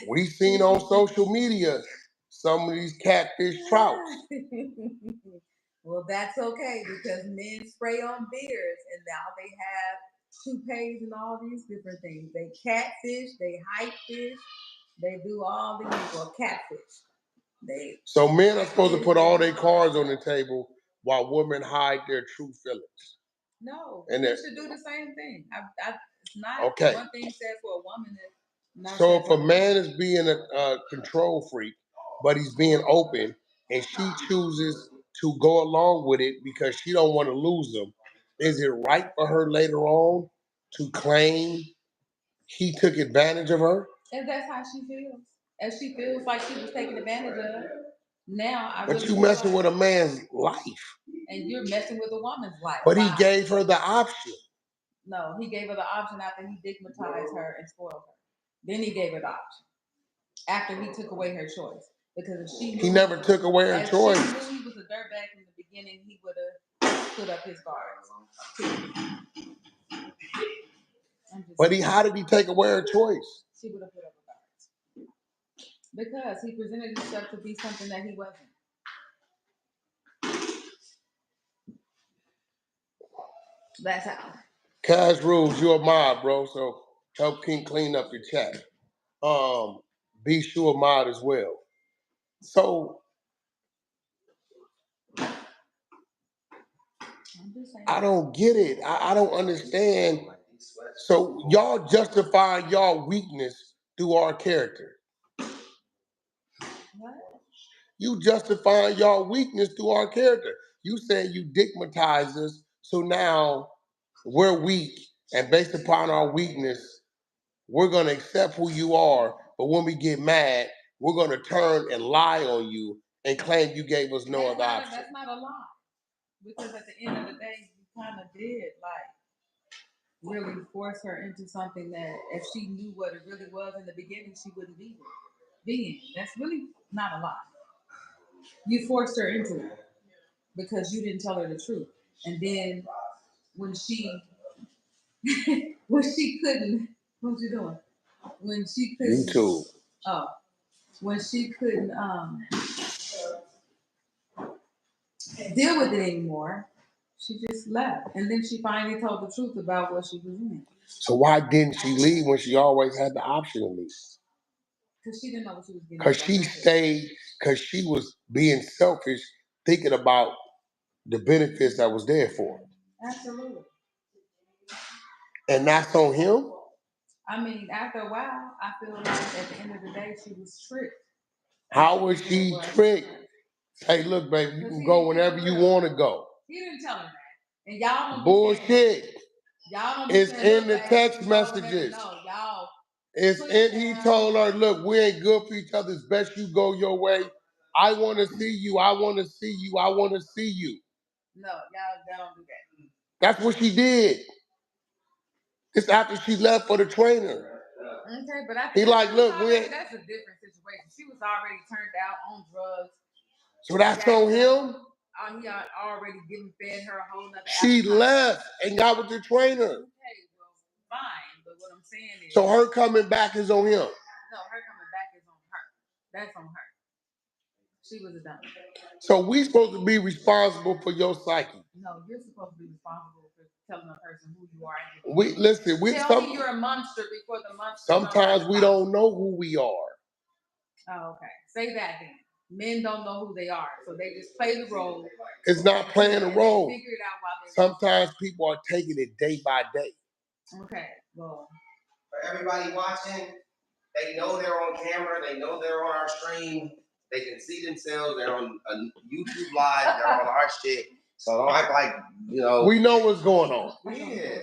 we've seen on social media some of these catfish trouts. Well, that's okay because men spray on beards and now they have toupees and all these different things. They catfish, they hype fish, they do all these for catfish. So men are supposed to put all their cards on the table while women hide their true feelings. No, and they should do the same thing. It's not okay. One thing says for a woman is. So if a man is being a control freak, but he's being open, and she chooses to go along with it because she don't want to lose him, is it right for her later on to claim he took advantage of her? If that's how she feels. If she feels like she was taken advantage of, now But you messing with a man's life. And you're messing with a woman's life. But he gave her the option. No, he gave her the option after he stigmatized her and spoiled her. Then he gave her the option after he took away her choice. Because if he never took away her choice. If he knew he was a dirtbag from the beginning, he would have put up his guards. But how did he take away her choice? She would have put up her guards. Because he presented himself to be something that he wasn't. That's how. Cash rules, you're a mod, bro. So help King clean up your chat. Be sure mod as well. So I don't get it. I don't understand. So y'all justify y'all weakness through our character. What? You justify y'all weakness through our character. You say you stigmatize us, so now we're weak, and based upon our weakness, we're gonna accept who you are. But when we get mad, we're gonna turn and lie on you and claim you gave us no other option. That's not a lie. Because at the end of the day, you kind of did really force her into something that if she knew what it really was in the beginning, she wouldn't be in. That's really not a lie. You forced her into it because you didn't tell her the truth. And then when she couldn't, what you doing? When she couldn't YouTube. When she couldn't deal with it anymore, She just left, and then she finally told the truth about what she was in. So why didn't she leave when she always had the option to leave? Because she didn't know what she was getting. Because she stayed, because she was being selfish, thinking about the benefits that was there for her. Absolutely. And that's on him? I mean, after a while, I feel like at the end of the day, she was tricked. How was she tricked? Hey, look, baby, you can go whenever you want to go. He didn't tell her that. And y'all don't bullshit. Y'all don't it's in the text messages. No, y'all. It's in, he told her, look, we ain't good for each other. It's best you go your way. I want to see you. I want to see you. I want to see you. No, y'all don't do that. That's what she did. It's after she left for the trainer. Okay, but I think he like, look, that's a different situation. She was already turned out on drugs. So that's on him? He already given fed her a whole nother. She left and got with the trainer. Okay, well, fine. But what I'm saying is. So her coming back is on him. No, her coming back is on her. That's on her. She was a dummy. So we supposed to be responsible for your psyche. No, you're supposed to be responsible for telling a person who you are. Tell me you're a monster before the monster. Sometimes we don't know who we are. Oh, okay. Say that then. Men don't know who they are, so they just play the role. It's not playing a role. Figure it out while they. Sometimes people are taking it day by day. Okay, well. For everybody watching, they know they're on camera. They know they're on our stream. They can see themselves. They're on a YouTube live. They're on our shit. So don't act like, We know what's going on. Yeah.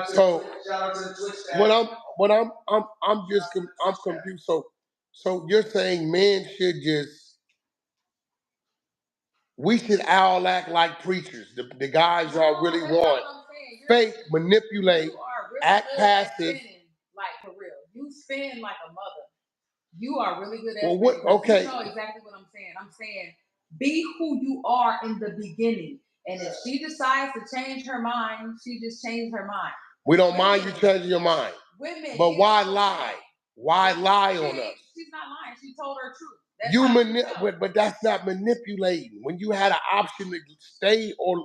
So shout out to the Twitch chat. I'm confused. So you're saying men should we should all act like preachers. The guys y'all really want. Fake, manipulate, act passive. Like for real. You spin like a mother. You are really good at spinning. Okay. You know exactly what I'm saying. I'm saying be who you are in the beginning. And if she decides to change her mind, she just changed her mind. We don't mind you changing your mind. Women. But why lie? Why lie on us? She's not lying. She told her truth. But that's not manipulating. When you had an option to stay or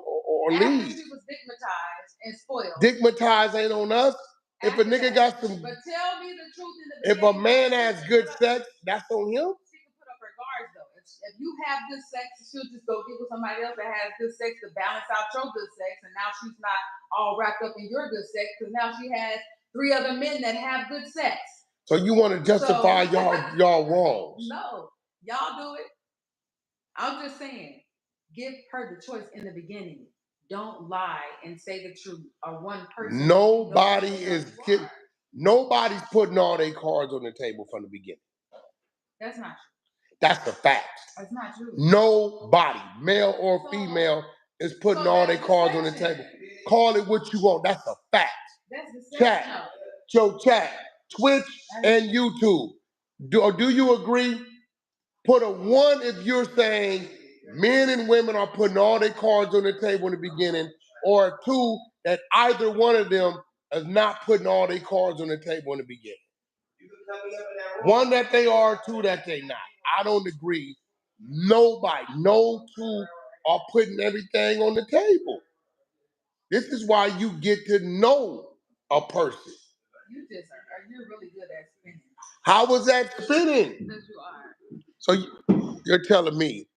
leave. After she was stigmatized and spoiled. Stigmatized ain't on us. If a nigga got some. But tell me the truth in the beginning. If a man has good sex, that's on him. She can put up her guards though. If you have good sex, she'll just go get with somebody else that has good sex to balance out your good sex, and now she's not all wrapped up in your good sex because now she has 3 other men that have good sex. So you want to justify y'all wrongs? No, y'all do it. I'm just saying, give her the choice in the beginning. Don't lie and say the truth. Or one person. Nobody's putting all their cards on the table from the beginning. That's not true. That's a fact. That's not true. Nobody, male or female, is putting all their cards on the table. Call it what you want. That's a fact. That's Chat, Twitch and YouTube. Do you agree? Put a 1 if you're saying men and women are putting all their cards on the table in the beginning, or a 2 that either one of them is not putting all their cards on the table in the beginning. 1 that they are, 2 that they not. I don't agree. Nobody, no 2 are putting everything on the table. This is why you get to know a person. You're really good at spinning. How was that spinning? Because you are. So you're telling me,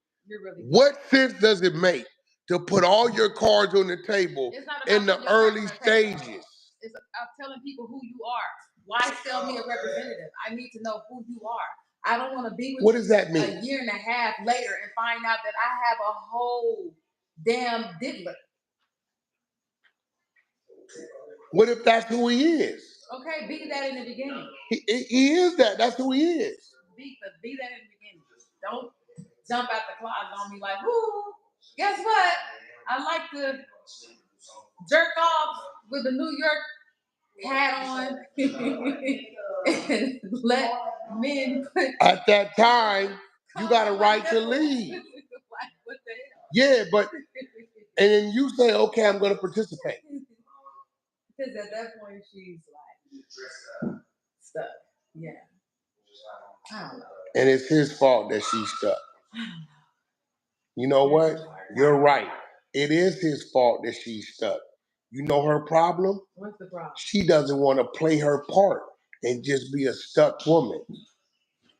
what sense does it make to put all your cards on the table in the early stages? It's about telling people who you are. Why sell me a representative? I need to know who you are. I don't want to be with what does that mean? A year and a half later and find out that I have a whole damn diddler. What if that's who he is? Okay, be that in the beginning. He is that. That's who he is. Be that in the beginning. Don't jump out the closet on me like, ooh, guess what? I like to jerk off with a New York hat on and let men put. At that time, you got a right to leave. What the hell? Yeah, but and then you say, okay, I'm going to participate. Because at that point, she's like stuck. Yeah. I don't know. And it's his fault that she's stuck. You know what? You're right. It is his fault that she's stuck. You know her problem? What's the problem? She doesn't want to play her part and just be a stuck woman.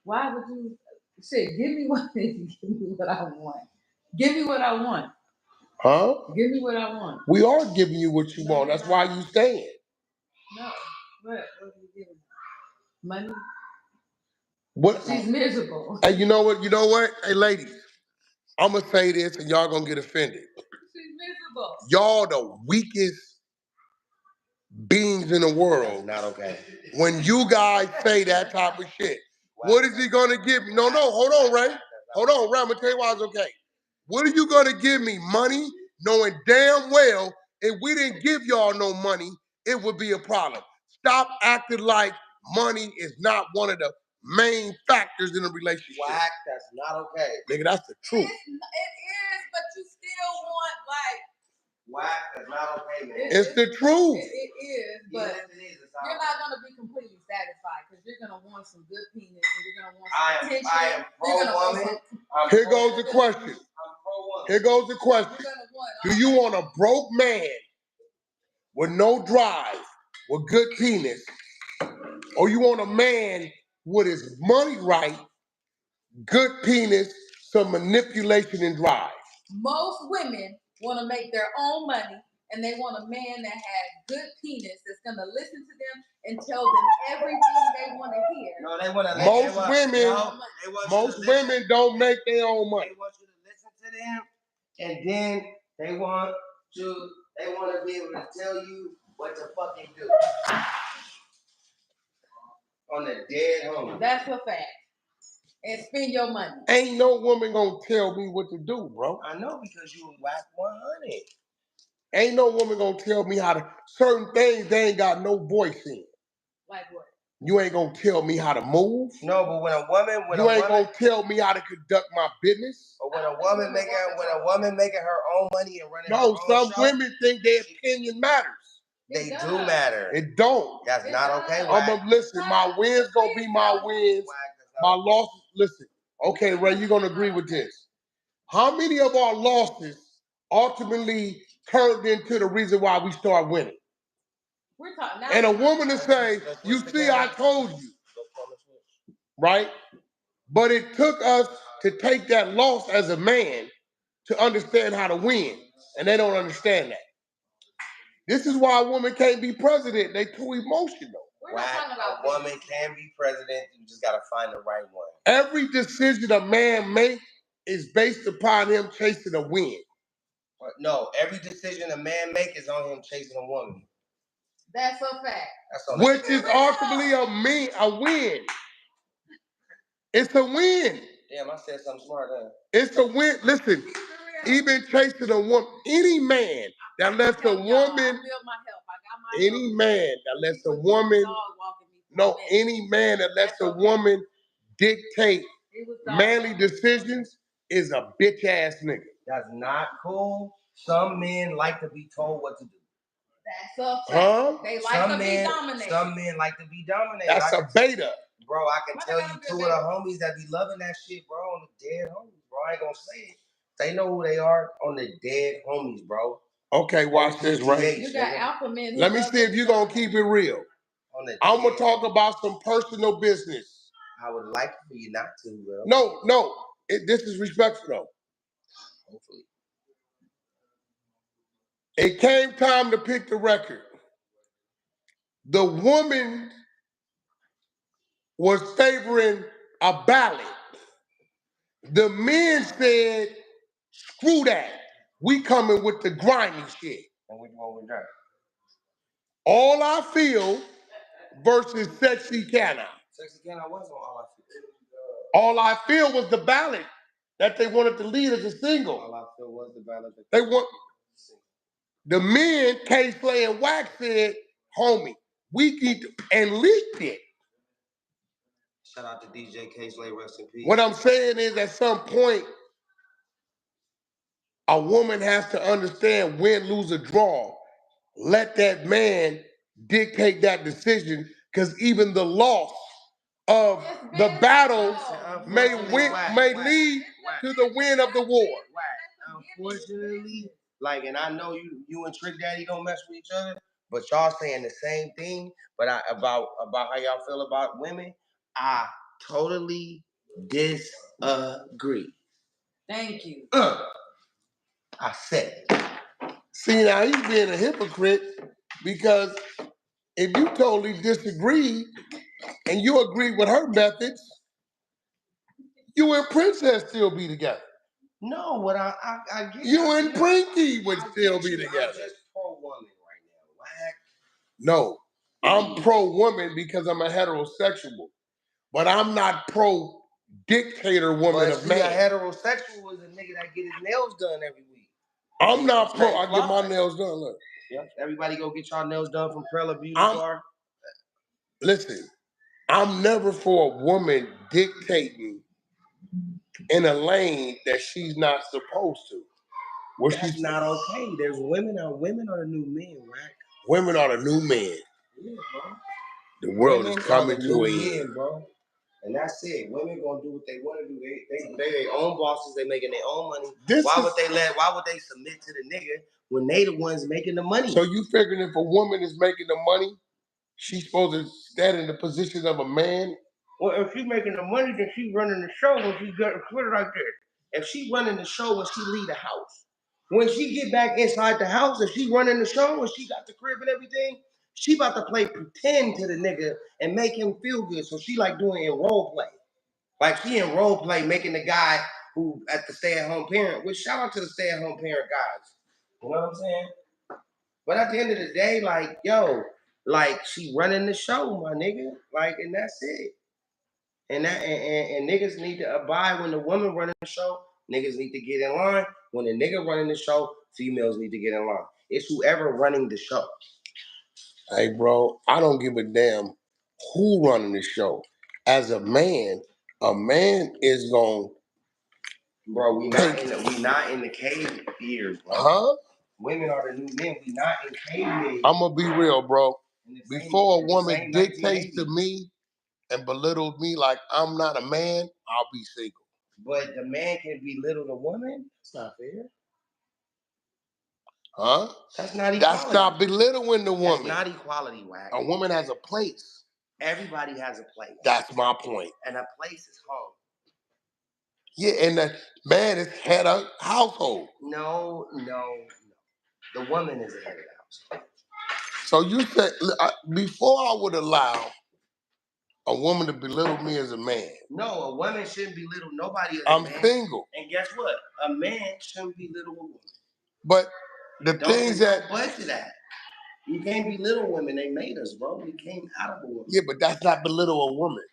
Why would you? Shit, give me what I want. Give me what I want. Huh? Give me what I want. We are giving you what you want. That's why you staying. No. What are you giving? Money? What? She's miserable. Hey, you know what? You know what? Hey, ladies, I'm gonna say this, and y'all gonna get offended. She's miserable. Y'all the weakest beings in the world. That's not okay. When you guys say that type of shit, what is he gonna give me? No, hold on, Ray. Hold on, Ray. I'm gonna tell you why it's okay. What are you gonna give me? Money, knowing damn well if we didn't give y'all no money, it would be a problem. Stop acting like money is not one of the main factors in a relationship. Wack, that's not okay. Nigga, that's the truth. It is, but you still want like. Wack, that's not okay, man. It's the truth. It is, but you're not gonna be completely satisfied because you're gonna want some good penis and you're gonna want some attention. I am pro-woman. Here goes the question. I'm pro-woman. Here goes the question. Do you want a broke man with no drive, with good penis, or you want a man with his money right, good penis, some manipulation and drive? Most women want to make their own money, and they want a man that has good penis that's gonna listen to them and tell them everything they want to hear. No, they want to. Most women don't make their own money. They want you to listen to them, and then they want to be able to tell you what to fucking do. On the dead homie. That's a fact. And spend your money. Ain't no woman gonna tell me what to do, bro. I know, because you Wack 100. Ain't no woman gonna tell me how to, certain things they ain't got no voice in. Like what? You ain't gonna tell me how to move. No, but when a woman, gonna tell me how to conduct my business. But when a woman making her own money and running her own some show, women think their opinion matters. They do matter. It don't. That's not okay. Listen, my wins gonna be my wins. My losses, listen. Okay, Ray, you're gonna agree with this. How many of our losses ultimately turned into the reason why we start winning? We're talking now. And a woman to say, you see, I told you. Right? But it took us to take that loss as a man to understand how to win. And they don't understand that. This is why a woman can't be president. They too emotional. A woman can be president. You just got to find the right one. Every decision a man makes is based upon him chasing a win. No, every decision a man makes is on him chasing a woman. That's a fact. Which is ultimately a win. It's a win. Damn, I said something smart there. It's a win. Listen, even chasing a woman, any man that lets a woman, any man that lets a woman, any man that lets a woman dictate manly decisions is a bitch ass nigga. That's not cool. Some men like to be told what to do. That's a fact. They like to be dominated. Some men like to be dominated. That's a beta. Bro, I can tell you two of the homies that be loving that shit, bro, on the dead homies, bro. I ain't gonna say it. They know who they are on the dead homies, bro. Okay, watch this, right? You got alpha men. Let me see if you're gonna keep it real. I'm gonna talk about some personal business. I would like for you not to, bro. No. This is respectful, though. Hopefully. It came time to pick the record. The woman was favoring a ballad. The men said, screw that. We coming with the grimy shit. And which one we got? All I Feel versus Sexy Can I. Sexy Can I was on All I Feel. All I Feel was the ballad that they wanted to lead as a single. All I Feel was the ballad. The men, K-Slay and Wack, said, homie, we need to, and leaked it. Shout out to DJ K-Slay, rest in peace. What I'm saying is, at some point, a woman has to understand win, lose, or draw. Let that man dictate that decision, because even the loss of the battle may lead to the win of the war. Unfortunately, like, and I know you and Trick Daddy don't mess with each other, but y'all saying the same thing. But about how y'all feel about women, I totally disagree. Thank you. I said it. See, now he's being a hypocrite because if you totally disagree and you agree with her methods, you and Princess still be together. No, what I get you and Prinky would still be together. I'm just pro woman right now. Wack. No, I'm pro woman because I'm a heterosexual, but I'm not pro dictator woman of man. A heterosexual is a nigga that get his nails done every week. I'm not pro. I get my nails done. Look. Yeah. Everybody go get y'all nails done from Prella Beauty Bar. Listen, I'm never for a woman dictating in a lane that she's not supposed to. That's not okay. There's women are the new men, right? Women are the new men. Yeah, bro. The world is coming to an end, bro. And that's it. Women gonna do what they want to do. They their own bosses. They making their own money. Why would they submit to the nigga when they the ones making the money? So you figuring if a woman is making the money, she's supposed to stand in the position of a man? Well, if she's making the money, then she's running the show when she got put it like this. If she running the show when she leave the house, when she get back inside the house, if she running the show when she got the crib and everything, she about to play pretend to the nigga and make him feel good. So she like doing it in role play. Like she in role play making the guy who at the stay-at-home parent, which shout out to the stay-at-home parent guys. You know what I'm saying? But at the end of the day, like, yo, like she running the show, my nigga. Like, and that's it. And niggas need to abide when the woman running the show. Niggas need to get in line. When the nigga running the show, females need to get in line. It's whoever running the show. Hey, bro, I don't give a damn who running the show. As a man is gonna. Bro, we not in the cave years, bro. Huh? Women are the new men. We not in cave years. I'm gonna be real, bro. Before a woman dictates to me and belittles me like I'm not a man, I'll be single. But the man can belittle the woman? That's not fair. Huh? That's not equality. That's not belittling the woman. That's not equality, Wack. A woman has a place. Everybody has a place. That's my point. And a place is home. Yeah, and the man is head of household. No. The woman is the head of the house. So you said, before I would allow a woman to belittle me as a man. No, a woman shouldn't belittle nobody as a man. I'm single. And guess what? A man shouldn't belittle a woman. But the things that... Don't to that. You can't belittle women. They made us, bro. We came out of a woman. Yeah, but that's not belittle a woman.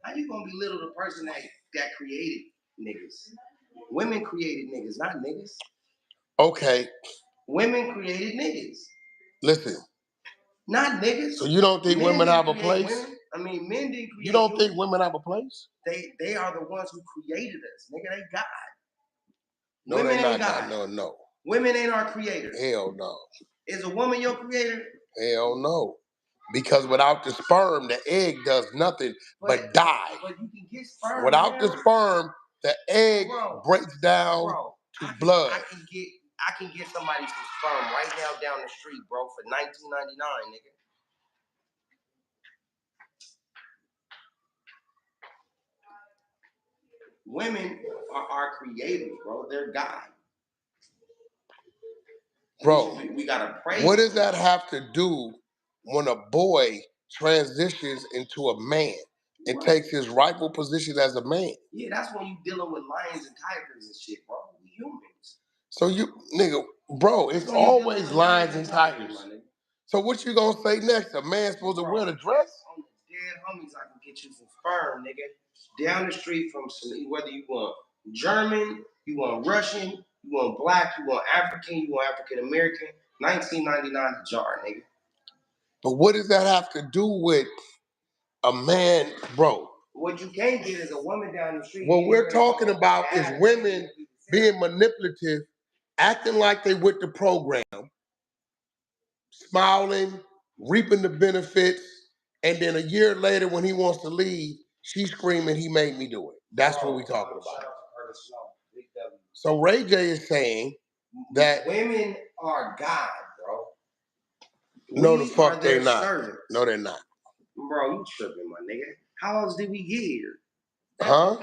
How you gonna belittle the person that created niggas? Women created niggas, not niggas. Okay. Women created niggas. Listen. Not niggas. So you don't think women have a place? Women. I mean, men didn't create. You don't think women have a place? They are the ones who created us, nigga. They God. No, women they ain't not. God. No. Women ain't our creators. Hell no. Is a woman your creator? Hell no. Because without the sperm, the egg does nothing but die. But you can get sperm. Without the sperm, the egg breaks down to blood. I can get somebody some sperm right now down the street, bro, for $19.99, nigga. Women are our creators, bro. They're God. Bro, we gotta pray. What does that have to do when a boy transitions into a man and takes his rightful position as a man? Yeah, that's when you dealing with lions and tigers and shit, bro. We humans. So it's always lions and tigers. So what you gonna say next? A man supposed to wear the dress? On the dead homies, I can get you some sperm, nigga. Down the street from whether you want German, you want Russian, you want black, you want African, you want African American. $19.99 a jar, nigga. But what does that have to do with a man, bro? What you can't get is a woman down the street. What we're talking about is women being manipulative, acting like they with the program, smiling, reaping the benefits, and then a year later when he wants to leave, She's screaming, he made me do it. That's what we talking about. So Ray J is saying that women are God, bro. No, the fuck they're not. Servants. No, they're not. Bro, you tripping, my nigga. How else did we get here? Huh?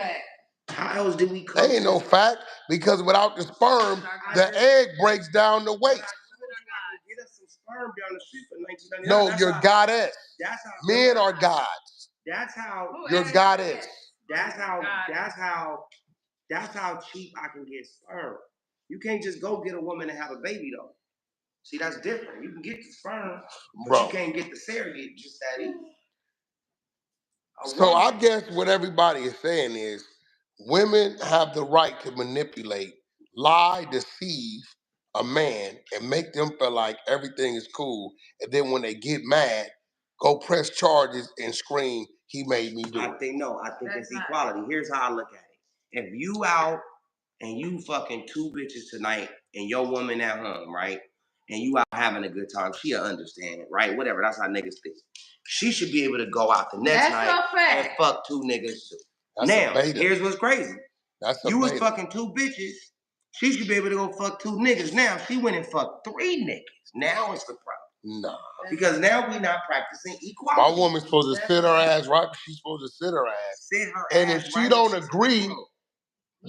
How else did we come? That ain't no fact, because without the sperm, the egg breaks down the waste. Get us some sperm down the street for 1999. No, you're goddess. That's how men are gods. That's how you're goddess. That's how cheap I can get sperm. You can't just go get a woman and have a baby though. See, that's different. You can get the sperm, but you can't get the surrogate just that easy. So I guess what everybody is saying is women have the right to manipulate, lie, deceive a man and make them feel like everything is cool. And then when they get mad, go press charges and scream, he made me do it. I think it's equality. Here's how I look at it. If you out and you fucking 2 bitches tonight and your woman at home, right? And you out having a good time, she'll understand it, right? Whatever, that's how niggas think. She should be able to go out the next night and fuck 2 niggas too. Now, here's what's crazy. You was fucking 2 bitches. She should be able to go fuck 2 niggas. Now, she went and fucked 3 niggas. Now it's the problem. Nah. Because now we not practicing equality. My woman's supposed to sit her ass right. She's supposed to sit her ass. Sit her and ass if she right don't agree,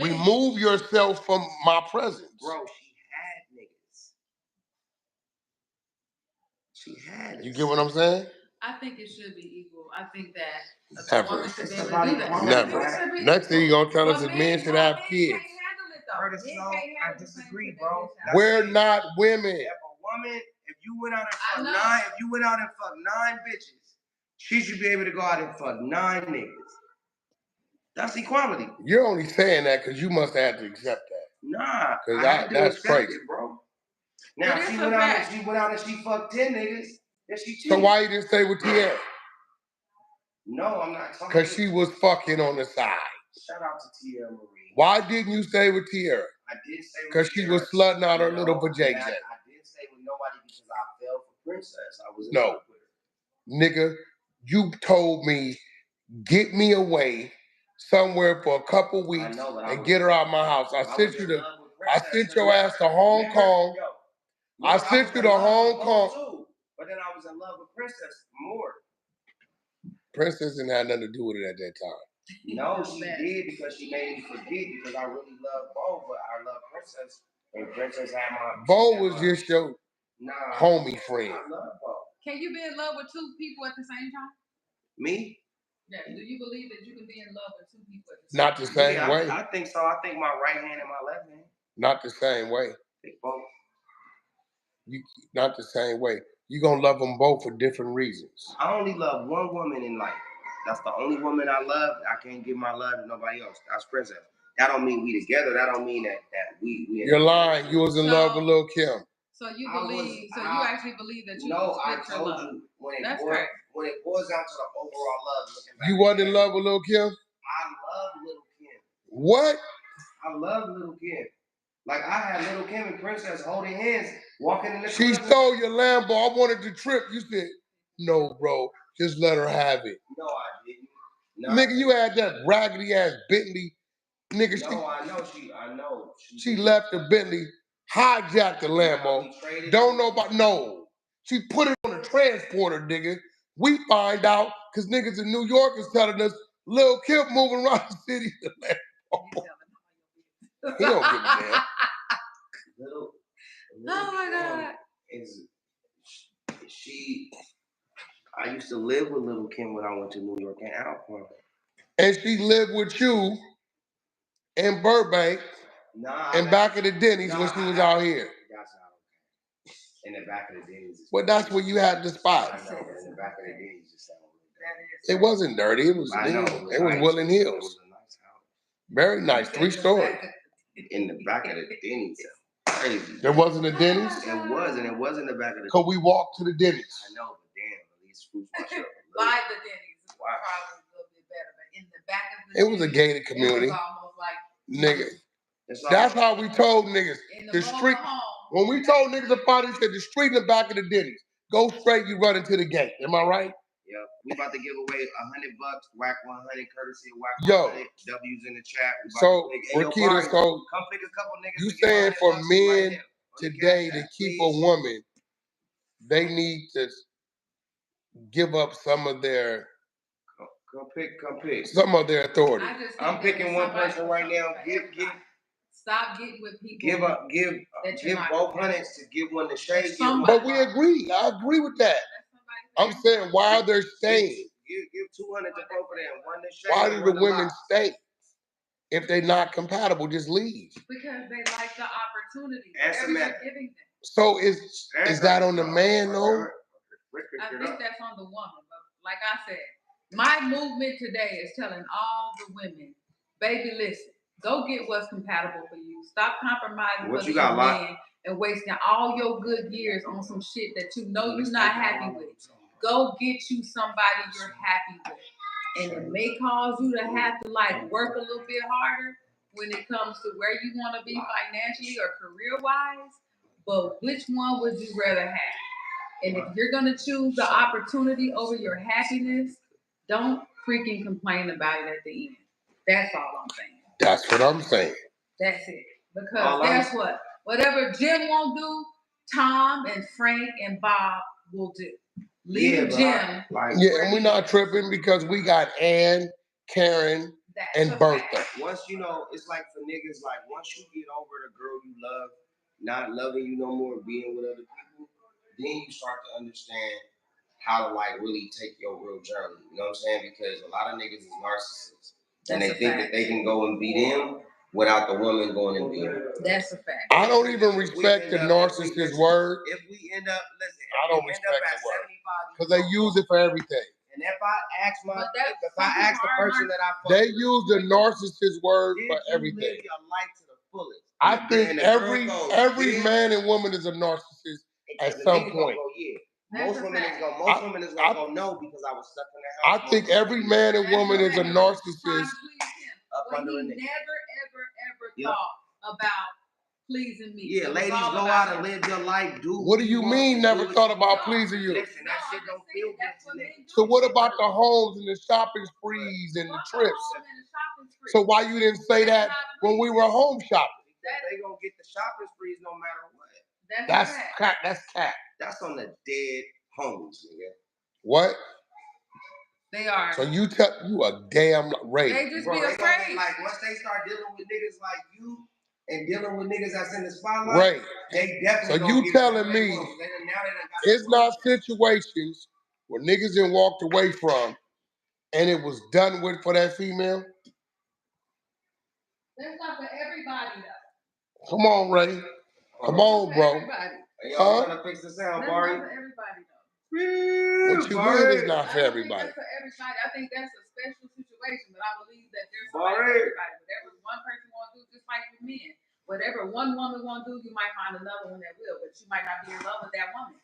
remove yourself from my presence. Bro, she had You get what I'm saying? I think it should be equal. I think that Never. a woman should be able to do that. Never. Next thing you're gonna tell us is men should have kids. I disagree, bro. We're not women. If a woman, if you went out and fucked 9 bitches, she should be able to go out and fuck 9 niggas. That's equality. You're only saying that because you must have to accept that. Nah, that's crazy, it, bro. Now she went out and she fucked 10 niggas. Then she cheated. So why you didn't stay with Tierra? No, I'm not talking. Because she was fucking on the side. Shout out to Tierra Marie. Why didn't you stay with Tierra? I did stay with because she was slutting out her little vajayjay. I did stay with nobody because I fell for Princess. I was in love with her. Nigga, you told me get me away somewhere for a couple weeks and get her out of my house. I sent your ass to Hong Kong. I sent you to Hong Kong. But then I was in love with Princess more. Princess didn't have nothing to do with it at that time. No, she did because she made me forget because I really love Bo, but I love Princess. And Princess had my... Bo was just your homie friend. I love Bo. Can you be in love with 2 people at the same time? Me? Yeah. Do you believe that you can be in love with 2 people at the same time? Not the same way. I think so. I think my right hand and my left hand. Not the same way. They both. Not the same way. You're going to love them both for different reasons. I only love one woman in life. That's the only woman I love. I can't give my love to nobody else. That's Princess. That don't mean we together. That don't mean that we You're lying. You was in love with Lil' Kim. So you believe? You actually believe that you? No, I told you when it boils down to the overall love. You wasn't in love with Lil' Kim? I love Lil' Kim. What? I love Lil' Kim. Like I had Lil' Kim and Princess holding hands, walking in the She stole your Lambo. I wanted the trip. You said, no, bro. Just let her have it. No, I didn't. No. Nigga, you had that raggedy ass Bentley. Nigga, I know. She left the Bentley, hijacked the Lambo. Don't know about, no. She put it on a transporter, nigga. We find out, because niggas in New York is telling us, Lil' Kim moving around the city in the Lambo. He don't give a damn. Little oh my God. I used to live with Lil' Kim when I went to New York and Alcorn. And she lived with you in Burbank and back at the Denny's when she was out here. That's not okay. In the back of the Denny's. Well, that's where you had the spot. I know, but in the back of the Denny's just sounded it wasn't dirty. It was nice. Woodland Hills. It was a nice house. Very nice, 3-story. In the back of the Denny's. Crazy. There wasn't a Denny's? It was, and it was in the back of the Denny's. Because we walked to the Denny's. I know, but damn, at least fruits my shirt. By the Denny's is probably a little bit better, but in the back of the Denny's. It was a gated community. It was almost like... Nigga. That's how we told niggas. The street... When we told niggas to find, we said the street in the back of the Denny's. Go straight, you run into the gate. Am I right? Yep. We about to give away $100. Wack 100, courtesy of Wack 100. W's in the chat. So, Rakita, so come pick a couple niggas. You saying for men today to keep a woman, they need to give up some of their Come pick. Some of their authority. I'm picking one person right now. Stop getting with people. Give both hundreds to give one to Shay. But we agree. I agree with that. I'm saying why they're staying. Give 200 to both of them. One to Shay. Why do the women stay? If they're not compatible, just leave. Because they like the opportunity. Whatever you're giving them. So is that on the man though? I think that's on the woman. But like I said, my movement today is telling all the women, baby, listen, go get what's compatible for you. Stop compromising with your man and wasting all your good years on some shit that you know you're not happy with. Go get you somebody you're happy with. And it may cause you to have to like work a little bit harder when it comes to where you want to be financially or career-wise. But which one would you rather have? And if you're going to choose the opportunity over your happiness, don't freaking complain about it at the end. That's all I'm saying. That's what I'm saying. That's it. Because guess what? Whatever Jim won't do, Tom and Frank and Bob will do. Leave Jim. And we're not tripping because we got Ann, Karen, and Bertha. Once you know, it's like for niggas, like once you get over the girl you love, not loving you no more, being with other people, then you start to understand how to like really take your real journey. You know what I'm saying? Because a lot of niggas is narcissists. And they think that they can go and be them without the woman going and be them. That's a fact. I don't even respect the narcissist word. If we end up, listen, I don't respect the word. Because they use it for everything. And if I ask the person that I fuck they use the narcissist word for everything. Live your life to the fullest. I think every man and woman is a narcissist at some point. Most women is gonna go no because I was stuck in the house. I think every man and woman is a narcissist. But he never, ever thought about pleasing me. Yeah, ladies, go out and live your life. What do you mean never thought about pleasing you? Listen, that shit don't feel good to me. So what about the homes and the shopping sprees and the trips? So why you didn't say that when we were home shopping? They gonna get the shopping sprees no matter what. That's cat. That's on the dead homies, nigga. What? They are. So you a damn rape. They just be afraid. Like once they start dealing with niggas like you and dealing with niggas that's in the spotlight, right? They definitely. So you telling me it's not situations where niggas done walked away from and it was done with for that female? That's not for everybody though. Come on, Ray. Come on, bro. Y'all trying to fix the sound, Barry? That's not for everybody though. What you mean it's not for everybody? That's for everybody. I think that's a special situation, but I believe that there's somebody for everybody. Whatever one person want to do, just like with men. Whatever one woman want to do, you might find another one that will, but you might not be in love with that woman.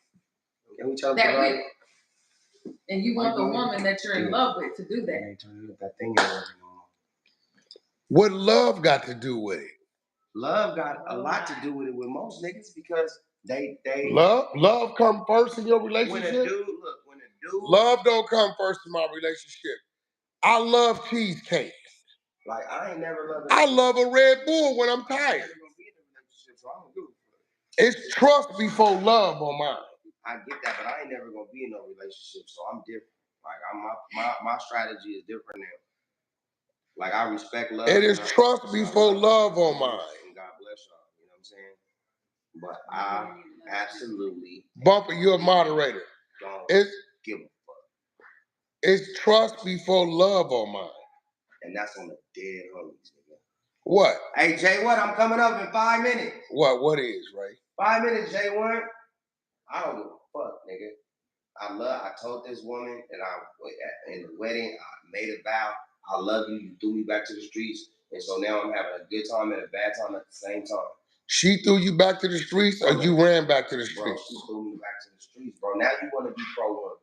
Can we talk that about will. And you want the woman that you're in love with to do that. What love got to do with it? Love got a lot to do with it with most niggas because they love come first in your relationship. When a dude, love don't come first in my relationship. I love cheesecake. Like I ain't never loved. I love a Red Bull when I'm tired. It's trust before love on mine. I get that, but I ain't never gonna be in no relationship, so I'm different. Like my strategy is different now. Like I respect love. It is trust before love on mine. And God bless y'all. You know what I'm saying? But I absolutely. Bumper, you're a moderator. Don't give a fuck. It's trust before love on mine. And that's on the dead homies, nigga. What? Hey, J1, I'm coming up in 5 minutes. What is, Ray? 5 minutes, J1. I don't give a fuck, nigga. I told this woman that in the wedding, I made a vow. I love you. You threw me back to the streets. And so now I'm having a good time and a bad time at the same time. She threw you back to the streets or you ran back to the streets? Bro, she threw me back to the streets, bro. Now you want to be pro-woman.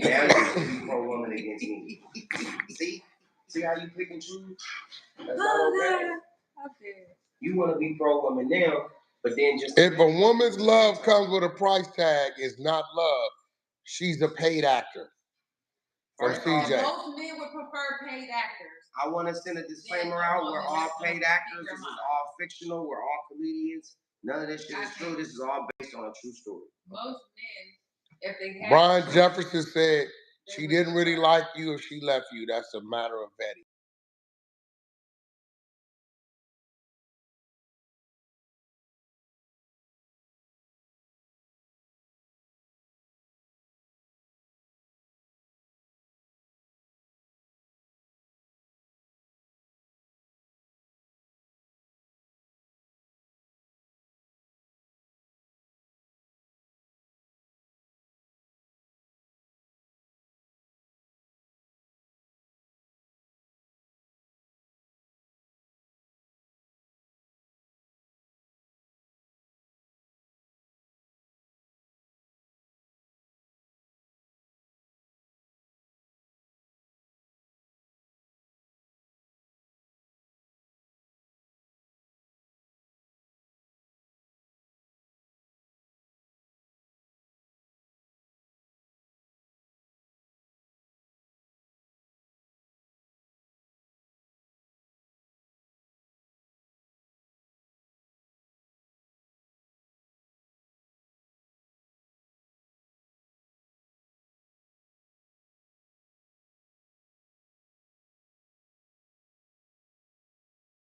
Now you want to be pro-woman against me. See how you pick and choose? That's not okay. You want to be pro-woman now, but then just... If a woman's love comes with a price tag, it's not love. She's a paid actor. From CJ. Most men would prefer paid actors. I want to send a disclaimer out. We're all paid actors. This is all fictional. We're all comedians. None of this shit is true. This is all based on a true story. Most men, if they have Brian Jefferson said she didn't really like you if she left you. That's a matter of vetting.